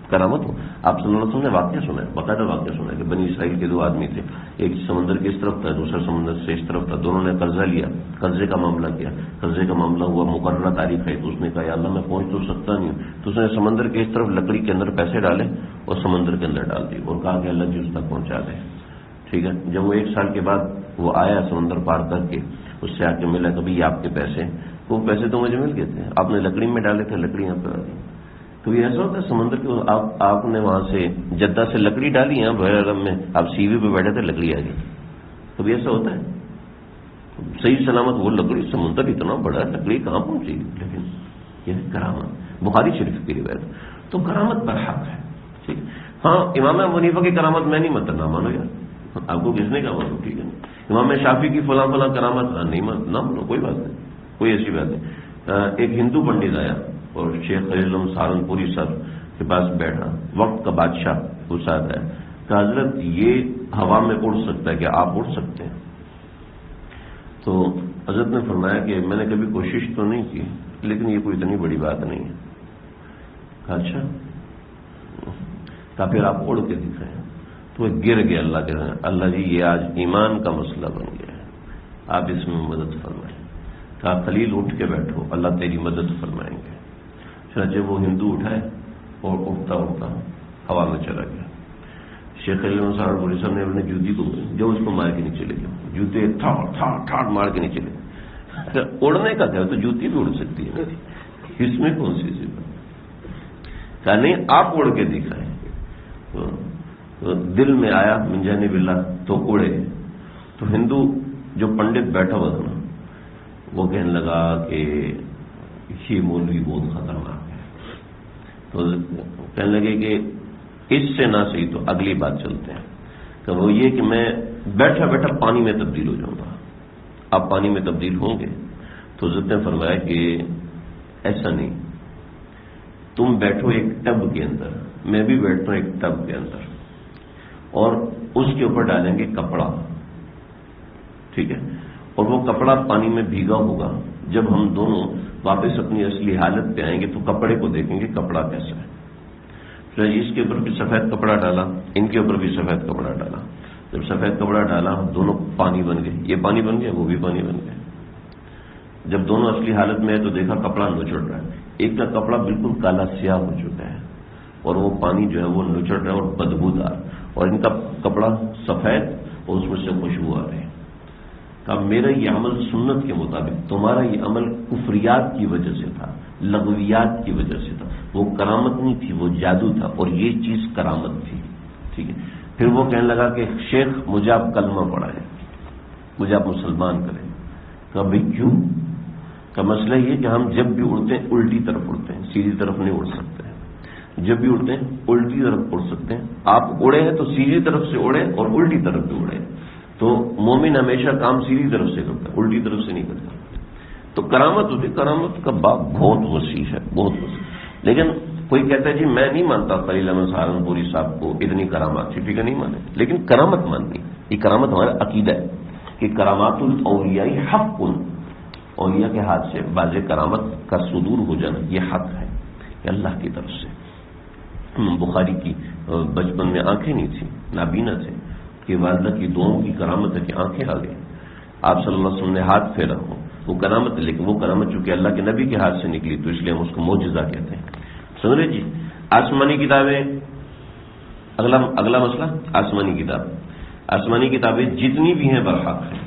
[SPEAKER 1] کرامت ہو. آپ صلی اللہ علیہ وسلم نے واقعہ سنا ہے، باقاعدہ واقعہ سنا ہے کہ بنی اسرائیل کے 2 آدمی تھے، ایک سمندر کے اس طرف تھا، دوسرا سمندر سے اس طرف تھا، دونوں نے قرضہ لیا، قرضے کا معاملہ کیا، قرضے کا معاملہ ہوا، مقررہ تاریخ ہے، تو اس نے کہا یا اللہ میں پہنچ تو سکتا نہیں ہوں، تو اس نے سمندر کے اس طرف لکڑی کے اندر پیسے ڈالے اور سمندر کے اندر ڈال دی اور کہا کہ اللہ جی اس تک پہنچا دے. ٹھیک ہے، جب وہ 1 سال کے بعد وہ آیا سمندر پار کر کے، اس سے آ کے ملا کہ بھائی آپ کے پیسے، وہ پیسے تو مجھے مل گئے تھے، آپ نے لکڑی میں ڈالے تھے، لکڑی یہاں پہ آ گئی. تو یہ ایسا ہوتا ہے سمندر کے، آپ نے وہاں سے جدہ سے لکڑی ڈالی ہے بحر عرب میں، آپ سی وی پہ بیٹھے تھے، لکڑی آ گئی. کبھی ایسا ہوتا ہے؟ صحیح سلامت وہ لکڑی، سمندر اتنا بڑا ہے، لکڑی کہاں پہنچے گی؟ لیکن یہ کرامت، بخاری شریف کی روایت. تو کرامت برحق ہے. ٹھیک، ہاں امام ابو حنیفہ کی کرامت میں نہیں مانتا، نہ مانو یار، آپ کو کس نے کہا مانو؟ ٹھیک ہے، امام شافعی کی فلاں کرامت نہیں مانو، نہ مانو، کوئی بات نہیں، کوئی ایسی بات نہیں. ایک ہندو پنڈت آیا اور شیخ خلیل سہارنپوری صاحب کے پاس بیٹھا، وقت کا بادشاہ وہ صاحب ہے، کہ حضرت یہ ہوا میں اڑ سکتا ہے کہ آپ اڑ سکتے ہیں؟ تو حضرت نے فرمایا کہ میں نے کبھی کوشش تو نہیں کی، لیکن یہ کوئی اتنی بڑی بات نہیں ہے. کہا اچھا، کہا پھر آپ اڑ کے دکھائیں. تو وہ گر گیا اللہ کے رہے، اللہ جی یہ آج ایمان کا مسئلہ بن گیا ہے، آپ اس میں مدد فرمائیں. کہا خلیل اٹھ کے بیٹھو، اللہ تیری مدد فرمائیں گے. چنانچہ وہ ہندو اٹھائے اور اٹھتا اٹھتا ہوا میں چلا گیا. شیخ خلیل سہارنپوری صاحب نے اپنے جوتی کو جو اس کو مار کے نیچے لے گیا، جوتے ٹھاٹ مار کے نیچے لے. اڑنے کا تھا تو جوتی بھی اڑ سکتی ہے، اس میں کون سی بات؟ کہا نہیں آپ اڑ کے دکھائیں. تو دل میں آیا من جانب اللہ تو اڑے. تو ہندو جو پنڈت بیٹھا ہوا تھا نا، وہ کہنے لگا کہ یہ مولوی بہت خطرناک ہے. تو کہنے لگے کہ اس سے نہ صحیح تو اگلی بات چلتے ہیں، کہ وہ یہ کہ میں بیٹھا بیٹھا پانی میں تبدیل ہو جاؤں گا. آپ پانی میں تبدیل ہوں گے؟ تو حضرت نے فرمایا کہ ایسا نہیں، تم بیٹھو ایک ٹب کے اندر، میں بھی بیٹھتا ہوں ایک ٹب کے اندر، اور اس کے اوپر ڈالیں گے کپڑا. ٹھیک ہے، اور وہ کپڑا پانی میں بھیگا ہوگا. جب ہم دونوں واپس اپنی اصلی حالت پہ آئیں گے تو کپڑے کو دیکھیں گے کپڑا کیسا ہے. پھر اس کے اوپر بھی سفید کپڑا ڈالا، ان کے اوپر بھی سفید کپڑا ڈالا. جب سفید کپڑا ڈالا دونوں پانی بن گئے، یہ پانی بن گیا، وہ بھی پانی بن گیا. جب دونوں اصلی حالت میں ہے تو دیکھا کپڑا نچڑ رہا ہے، ایک کا کپڑا بالکل کالا سیاہ ہو چکا ہے اور وہ پانی جو ہے وہ نچڑ رہا ہے اور بدبودار، اور ان کا کپڑا سفید اور اس میں سے خوشبو آ رہی ہے. کہ میرا یہ عمل سنت کے مطابق، تمہارا یہ عمل کفریات کی وجہ سے تھا، لغویات کی وجہ سے تھا، وہ کرامت نہیں تھی، وہ جادو تھا، اور یہ چیز کرامت تھی. ٹھیک ہے، پھر وہ کہنے لگا کہ شیخ مجھے آپ کلمہ پڑھائیں، مجھے آپ مسلمان کریں. کہ بھائی کیوں؟ کا مسئلہ یہ کہ ہم جب بھی اڑتے ہیں الٹی طرف اڑتے ہیں، سیدھی طرف نہیں اڑ سکتے. جب بھی اڑتے ہیں الٹی طرف اڑ سکتے ہیں. آپ اڑے ہیں تو سیدھی طرف سے اڑے اور الٹی طرف بھی اڑے. تو مومن ہمیشہ کام سیدھی طرف سے کرتا ہے، الٹی طرف سے نہیں کرتا. تو کرامت ہوتی، کرامت کا باب بہت وسیع ہے، بہت وسیع. لیکن کوئی کہتا ہے جی میں نہیں مانتا خلیل احمد سہارنپوری صاحب کو اتنی کرامات تھی، ٹھیک ہے نہیں مانے، لیکن کرامت ماننی. یہ کرامت ہمارا عقیدہ ہے کہ کرامات الاولیاء حق، اولیاء کے ہاتھ سے باز کرامت کا صدور ہو جانا یہ حق ہے کہ اللہ کی طرف سے. بخاری کی بچپن میں آنکھیں نہیں تھیں، نابینا تھے، کہ والدہ کی دعاؤں کی کرامت ہے کہ آنکھیں آ گئی. آپ صلی اللہ علیہ وسلم نے ہاتھ پھیرا ہو، وہ کرامت ہے، لیکن وہ کرامت چونکہ اللہ کے نبی کے ہاتھ سے نکلی تو اس لیے ہم اس کو معجزہ کہتے ہیں. سن رہے جی. آسمانی کتابیں، اگلا مسئلہ آسمانی کتاب. آسمانی کتابیں جتنی بھی ہیں برحق ہیں،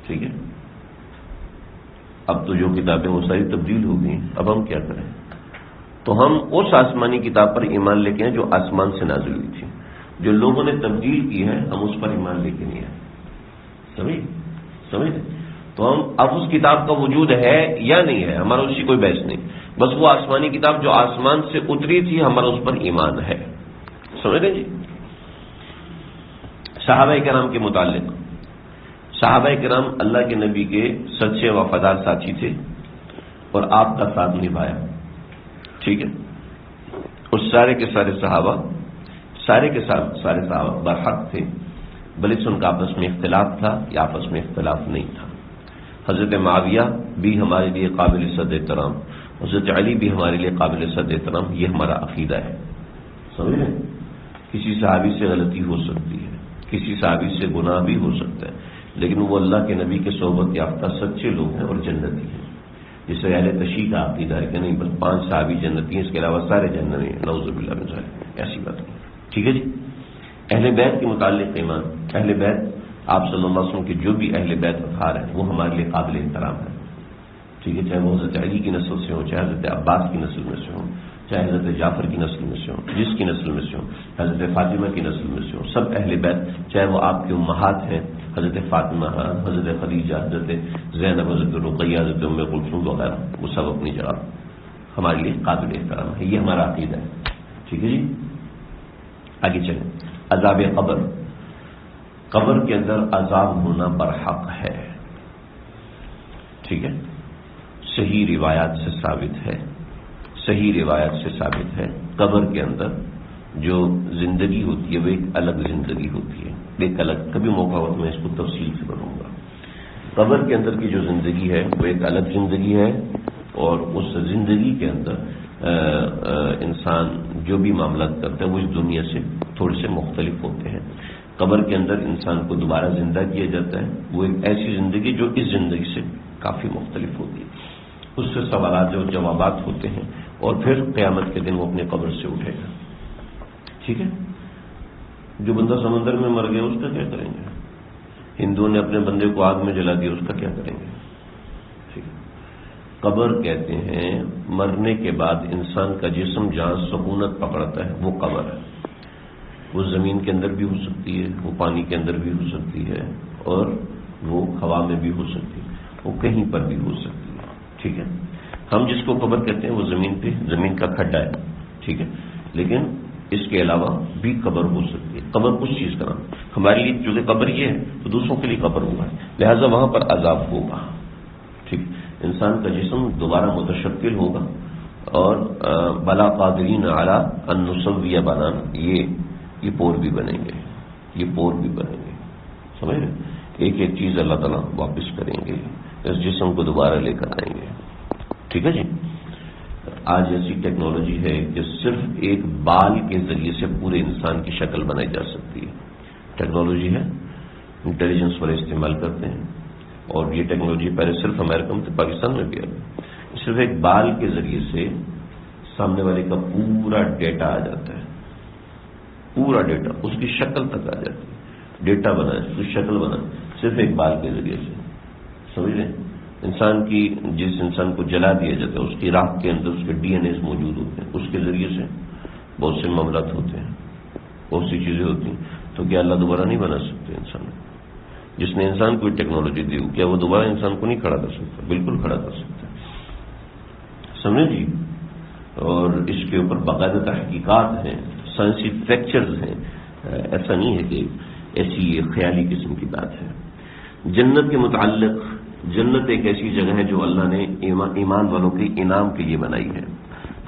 [SPEAKER 1] ٹھیک ہے. اب تو جو کتابیں وہ ساری تبدیل ہو گئی، اب ہم کیا کریں؟ تو ہم اس آسمانی کتاب پر ایمان لے کے ہیں جو آسمان سے نازل ہوئی تھی. جو لوگوں نے تبدیل کی ہے ہم اس پر ایمان لے کے نہیں آئے. سمجھ. تو ہم اب اس کتاب کا وجود ہے یا نہیں ہے ہمارا اس کی کوئی بحث نہیں. بس وہ آسمانی کتاب جو آسمان سے اتری تھی ہمارا اس پر ایمان ہے. سمجھ رہے جی. صحابہ کرام کے متعلق، صحابہ کرام اللہ کے نبی کے سچے وفادار ساتھی تھے اور آپ کا ساتھ نبھایا، ٹھیک ہے. اور سارے کے سارے صحابہ برحق تھے، بلکہ ان کا آپس میں اختلاف تھا یا آپس میں اختلاف نہیں تھا. حضرت معاویہ بھی ہمارے لیے قابل صد احترام، حضرت علی بھی ہمارے لیے قابل صد احترام. یہ ہمارا عقیدہ ہے. سمجھ رہے؟ کسی صحابی سے غلطی ہو سکتی ہے، کسی صحابی سے گناہ بھی ہو سکتا ہے، لیکن وہ اللہ کے نبی کے صحبت یافتہ سچے لوگ ہیں اور جنتی ہیں. جس سے اہل تشیع کا عقیدہ ہے کہ نہیں بس 5 صحابی جنتی ہیں، اس کے علاوہ سارے جنتی ہیں. نعوذ باللہ من ذلک. ایسی بات نہیں، ٹھیک ہے جی. اہل بیت کے متعلق ایمان، اہل بیت آپ صلی اللہ علیہ وسلم کے جو بھی اہل بیت اطہار ہیں وہ ہمارے لیے قابل احترام ہے، ٹھیک ہے. چاہے وہ حضرت علی کی نسل سے ہوں، چاہے حضرت عباس کی نسل میں سے ہوں، چاہے حضرت جعفر کی نسل میں سے ہوں، جس کی نسل میں سے ہوں، حضرت فاطمہ کی نسل میں سے ہوں، سب اہل بیت. چاہے وہ آپ کے امہات ہیں، حضرت فاطمہ، حضرت خدیجہ، حضرت زینب، حضرت رقیہ، حضرت ام کلثوم وغیرہ، وہ سب اپنی جگہ ہمارے لیے قابل احترام ہے. یہ ہمارا عقیدہ ہے، ٹھیک ہے جی. آگے چلیں. عذاب قبر. قبر کے اندر عذاب ہونا برحق ہے، ٹھیک ہے. صحیح روایات سے ثابت ہے. قبر کے اندر جو زندگی ہوتی ہے وہ ایک الگ زندگی ہوتی ہے، ایک الگ. کبھی موقع ہو تو میں اس کو تفصیل سے بتاؤں گا. قبر کے اندر کی جو زندگی ہے وہ ایک الگ زندگی ہے، اور اس زندگی کے اندر انسان جو بھی معاملات کرتا ہے وہ اس دنیا سے تھوڑے سے مختلف ہوتے ہیں. قبر کے اندر انسان کو دوبارہ زندہ کیا جاتا ہے، وہ ایک ایسی زندگی جو اس زندگی سے کافی مختلف ہوتی ہے. اس سے سوالات اور جوابات ہوتے ہیں، اور پھر قیامت کے دن وہ اپنے قبر سے اٹھے گا، ٹھیک ہے. جو بندہ سمندر میں مر گیا اس کا کیا کریں گے؟ ہندوؤں نے اپنے بندے کو آگ میں جلا دیا، اس کا کیا کریں گے؟ ٹھیک ہے. قبر کہتے ہیں مرنے کے بعد انسان کا جسم جہاں سکونت پکڑتا ہے وہ قبر ہے. وہ زمین کے اندر بھی ہو سکتی ہے، وہ پانی کے اندر بھی ہو سکتی ہے، اور وہ ہوا میں بھی ہو سکتی ہے، وہ کہیں پر بھی ہو سکتی ہے، ٹھیک ہے. ہم جس کو قبر کہتے ہیں وہ زمین کا کھڈا ہے، ٹھیک ہے. لیکن اس کے علاوہ بھی قبر ہو سکتی ہے. قبر کچھ چیز کا نام. ہمارے لیے چونکہ قبر یہ ہے تو دوسروں کے لیے قبر ہوگا، لہذا وہاں پر عذاب ہوگا، ٹھیک. انسان کا جسم دوبارہ متشکل ہوگا، اور بلا قادرین علی ان نسوی بنانا، یہ پور بھی بنیں گے، سمجھ رہے؟ ایک ایک چیز اللہ تعالیٰ واپس کریں گے، اس جسم کو دوبارہ لے کر آئیں گے، ٹھیک ہے جی. آج ایسی ٹیکنالوجی ہے کہ صرف ایک بال کے ذریعے سے پورے انسان کی شکل بنائی جا سکتی ہے. ٹیکنالوجی ہے، انٹیلیجنس والے استعمال کرتے ہیں، اور یہ ٹیکنالوجی پہلے صرف امریکہ میں تھی، پاکستان میں بھی ہے. صرف ایک بال کے ذریعے سے سامنے والے کا پورا ڈیٹا آ جاتا ہے، پورا ڈیٹا اس کی شکل تک آ جاتی ہے. ڈیٹا بنائے، اس کی شکل بنائے، صرف ایک بال کے ذریعے سے. سمجھ رہے؟ جس انسان کو جلا دیا جاتا ہے اس کی راکھ کے اندر اس کے ڈی این اے موجود ہوتے ہیں، اس کے ذریعے سے بہت سے معاملات ہوتے ہیں، بہت سی چیزیں ہوتی ہیں. تو کیا اللہ دوبارہ نہیں بنا سکتے انسان؟ جس نے انسان کو ٹیکنالوجی دی کیا وہ دوبارہ انسان کو نہیں کھڑا کر سکتا؟ بالکل کھڑا کر سکتا ہے، سمجھے جی. اور اس کے اوپر باقاعدہ تحقیقات ہیں، سائنسی فریکچرز ہیں. ایسا نہیں ہے کہ ایسی یہ خیالی قسم کی بات ہے. جنت کے متعلق، جنت ایک ایسی جگہ ہے جو اللہ نے ایمان والوں کے انعام کے لیے بنائی ہے.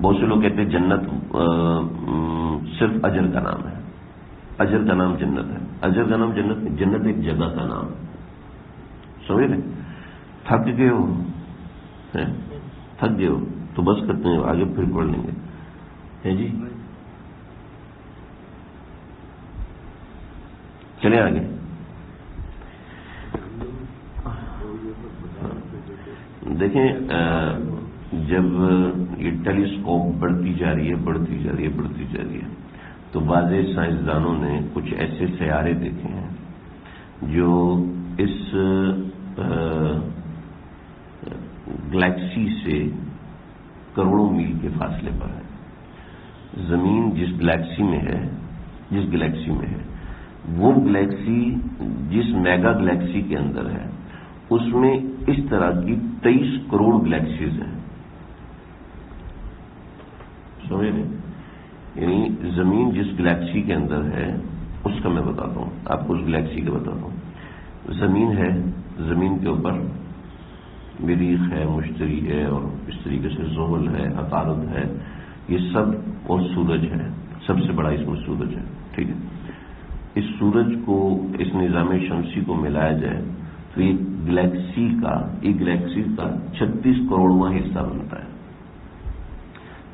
[SPEAKER 1] بہت سے لوگ کہتے ہیں جنت صرف اجر کا نام ہے. اجر کا نام جنت ہے. اجر کا نام جنت نہیں، جنت ایک جگہ کا نام. سمجھ رہے؟ تھک گئے ہو، تھک گئے ہو تو بس کرتے ہیں، آگے پھر پڑھ لیں گے. ہے جی، چلیں آگے. دیکھیں، جب یہ ٹیلیسکوپ بڑھتی جا رہی ہے تو بعض سائنسدانوں نے کچھ ایسے سیارے دیکھے ہیں جو اس گلیکسی سے کروڑوں میل کے فاصلے پر ہے. زمین جس گلیکسی میں ہے وہ گلیکسی جس میگا گلیکسی کے اندر ہے اس میں اس طرح کی 23 کروڑ گلیکسیز ہیں. سمجھ رہے؟ یعنی زمین جس گلیکسی کے اندر ہے اس کا میں بتاتا ہوں آپ کو، اس گلیکسی کا بتاتا ہوں. زمین ہے، زمین کے اوپر مریخ ہے، مشتری ہے، اور اس طریقے سے زحل ہے، عطارد ہے، یہ سب، اور سورج ہے. سب سے بڑا اس میں سورج ہے. ٹھیک ہے، اس سورج کو، اس نظام شمسی کو ملایا جائے تو یہ گلیکسی کا 36 کروڑواں حصہ بنتا ہے.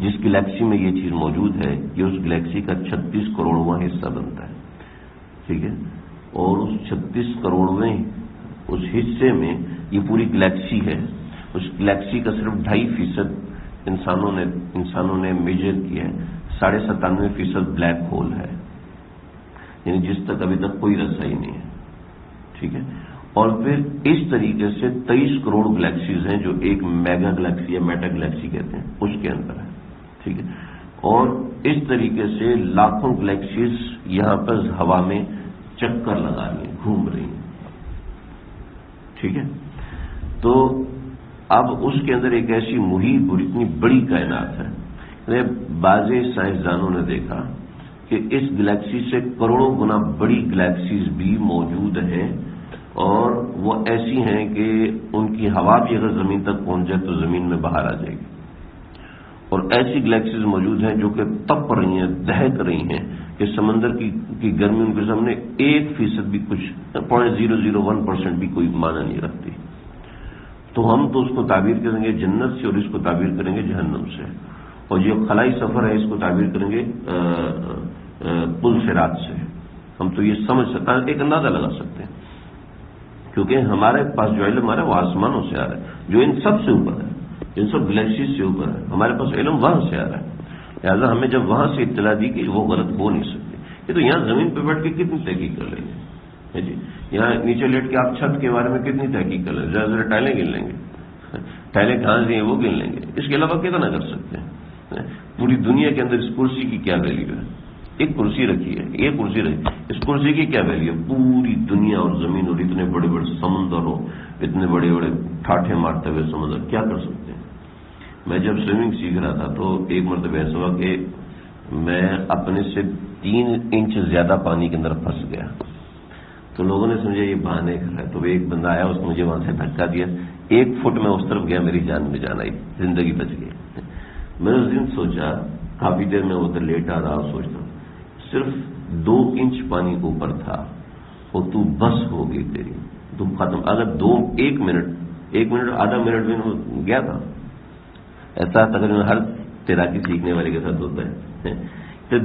[SPEAKER 1] جس گلیکسی میں یہ چیز موجود ہے یہ اس گلیکسی کا 36 کروڑواں حصہ بنتا ہے. ٹھیک ہے، اور اس 36 کروڑویں اس حصے میں یہ پوری گلیکسی ہے. اس گلیکسی کا صرف 2.5% انسانوں نے میجر کیا ہے. 97.5% بلیک ہول ہے، یعنی جس تک ابھی تک کوئی رسائی نہیں ہے. ٹھیک ہے، اور پھر اس طریقے سے 23 کروڑ گلیکسیز ہیں جو ایک میگا گلیکسی یا میٹا گلیکسی کہتے ہیں اس کے اندر ہے. ٹھیک ہے، اور اس طریقے سے لاکھوں گلیکسیز یہاں پر ہوا میں چکر لگا رہی ہیں، گھوم رہی ہیں. ٹھیک ہے، تو اب اس کے اندر ایک ایسی محیط اور اتنی بڑی کائنات ہے. بعض سائنسدانوں نے دیکھا کہ اس گلیکسی سے کروڑوں گنا بڑی گلیکسیز بھی موجود ہیں، اور وہ ایسی ہیں کہ ان کی ہوا بھی اگر زمین تک پہنچ جائے تو زمین میں باہر آ جائے گی. اور ایسی گلیکسیز موجود ہیں جو کہ تپ رہی ہیں، دہک رہی ہیں کہ سمندر کی گرمی ان کے سامنے 1% بھی، کچھ 0.001% بھی کوئی معنی نہیں رکھتی. تو ہم تو اس کو تعبیر کریں گے جنت سے، اور اس کو تعبیر کریں گے جہنم سے. اور جو خلائی سفر ہے اس کو تعبیر کریں گے پل صراط سے. ہم تو یہ سمجھ سکتے ہیں، ایک اندازہ لگا سکتے ہیں، کیونکہ ہمارے پاس جو علم آ رہا ہے وہ آسمانوں سے آ رہا ہے، جو ان سب سے اوپر ہے، ان سب گلیکسیز سے اوپر ہے. ہمارے پاس علم وہاں سے آ رہا ہے، لہٰذا ہمیں جب وہاں سے اطلاع دی کہ وہ غلط ہو نہیں سکتی. یہ تو یہاں زمین پہ بیٹھ کے کتنی تحقیق کر لیں گے جی. یہاں نیچے لیٹ کے آپ چھت کے بارے میں کتنی تحقیق کر لیں گے، ذرا ٹائلیں گن لیں گے، ٹائلیں کہاں سے ہیں وہ گن لیں گے. اس کے علاوہ کتنا کر سکتے ہیں؟ پوری دنیا کے اندر اس کرسی کی کیا ویلیو ہے؟ ایک کرسی رکھی ہے، یہ کرسی رکھی، اس کرسی کی کیا ویلیو ہے؟ پوری دنیا اور زمین اور اتنے بڑے بڑے سمندر ہو، اتنے بڑے بڑے ٹھاٹھے مارتے ہوئے سمندر، کیا کر سکتے ہیں؟ میں جب سوئمنگ سیکھ رہا تھا تو ایک مرتبہ ایسا ہوا کہ میں اپنے سے 3 انچ زیادہ پانی کے اندر پھنس گیا. تو لوگوں نے سمجھا یہ بہانے کر رہا ہے. تو ایک بندہ آیا، اس نے مجھے وہاں سے دھکا دیا، 1 فٹ میں اس طرف گیا، میری جان میں جان آئی، زندگی بچ گئی. میں اس دن سوچا، کافی دیر میں ادھر لیٹ آ رہا، سوچتا صرف 2 انچ پانی اوپر تھا اور تو بس ہو گئی تیری، تم ختم. اگر 1 منٹ آدھا منٹ بھی گیا تھا. ایسا تقریباً ہر تیراکی سیکھنے والے کے ساتھ ہوتا ہے.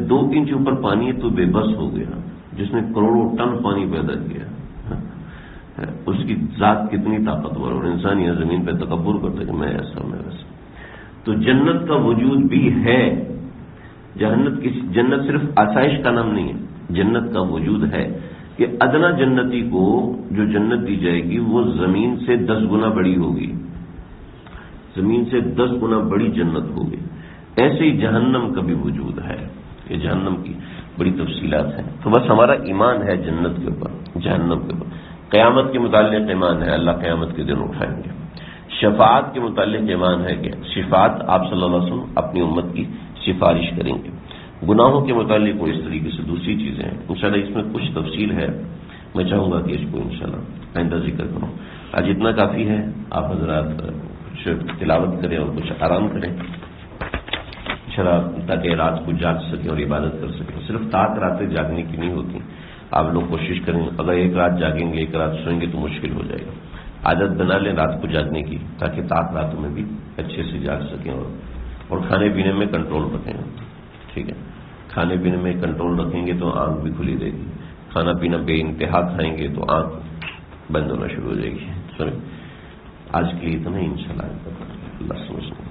[SPEAKER 1] 2 انچ اوپر پانی ہے تو بے بس ہو گیا، جس نے کروڑوں ٹن پانی پیدا کیا. اس کی ذات کتنی طاقتور، اور انسان یہ زمین پہ تکبر کرتا ہے کہ میں ایسا میں ویسا. تو جنت کا وجود بھی ہے. جنت صرف آسائش کا نام نہیں ہے، جنت کا وجود ہے. کہ ادنا جنتی کو جو جنت دی جائے گی وہ زمین سے 10 گنا بڑی ہوگی، زمین سے 10 گنا بڑی جنت ہوگی. ایسے ہی جہنم کا بھی وجود ہے. یہ جہنم کی بڑی تفصیلات ہیں. تو بس ہمارا ایمان ہے جنت کے اوپر، جہنم کے اوپر. قیامت کے متعلق ایمان ہے، اللہ قیامت کے دن اٹھائیں گے. شفاعت کے متعلق ایمان ہے کہ شفاعت آپ صلی اللہ علیہ وسلم اپنی امت کی سفارش کریں گے. گناہوں کے متعلق وہ اس طریقے سے دوسری چیزیں ہیں. انشاءاللہ اس میں کچھ تفصیل ہے، میں چاہوں گا کہ اس کو انشاءاللہ آئندہ ذکر کروں. آج اتنا کافی ہے. آپ حضرات کچھ تلاوت کریں اور کچھ آرام کریں تاکہ رات کو جاگ سکیں اور عبادت کر سکیں. صرف تاک راتیں جاگنے کی نہیں ہوتی. آپ لوگ کوشش کریں، اگر ایک رات جاگیں گے ایک رات سوئیں گے تو مشکل ہو جائے گا. عادت بنا لیں رات کو جاگنے کی تاکہ تاک راتوں میں بھی اچھے سے جاگ سکیں اور کھانے پینے میں کنٹرول رکھیں. ٹھیک ہے، کھانے پینے میں کنٹرول رکھیں گے تو آنکھ بھی کھلی رہے گی. کھانا پینا بے انتہا کھائیں گے تو آنکھ بند ہونا شروع ہو جائے گی. سنیں آج کے لیے اتنا ہی، انشاءاللہ اللہ سمجھنا.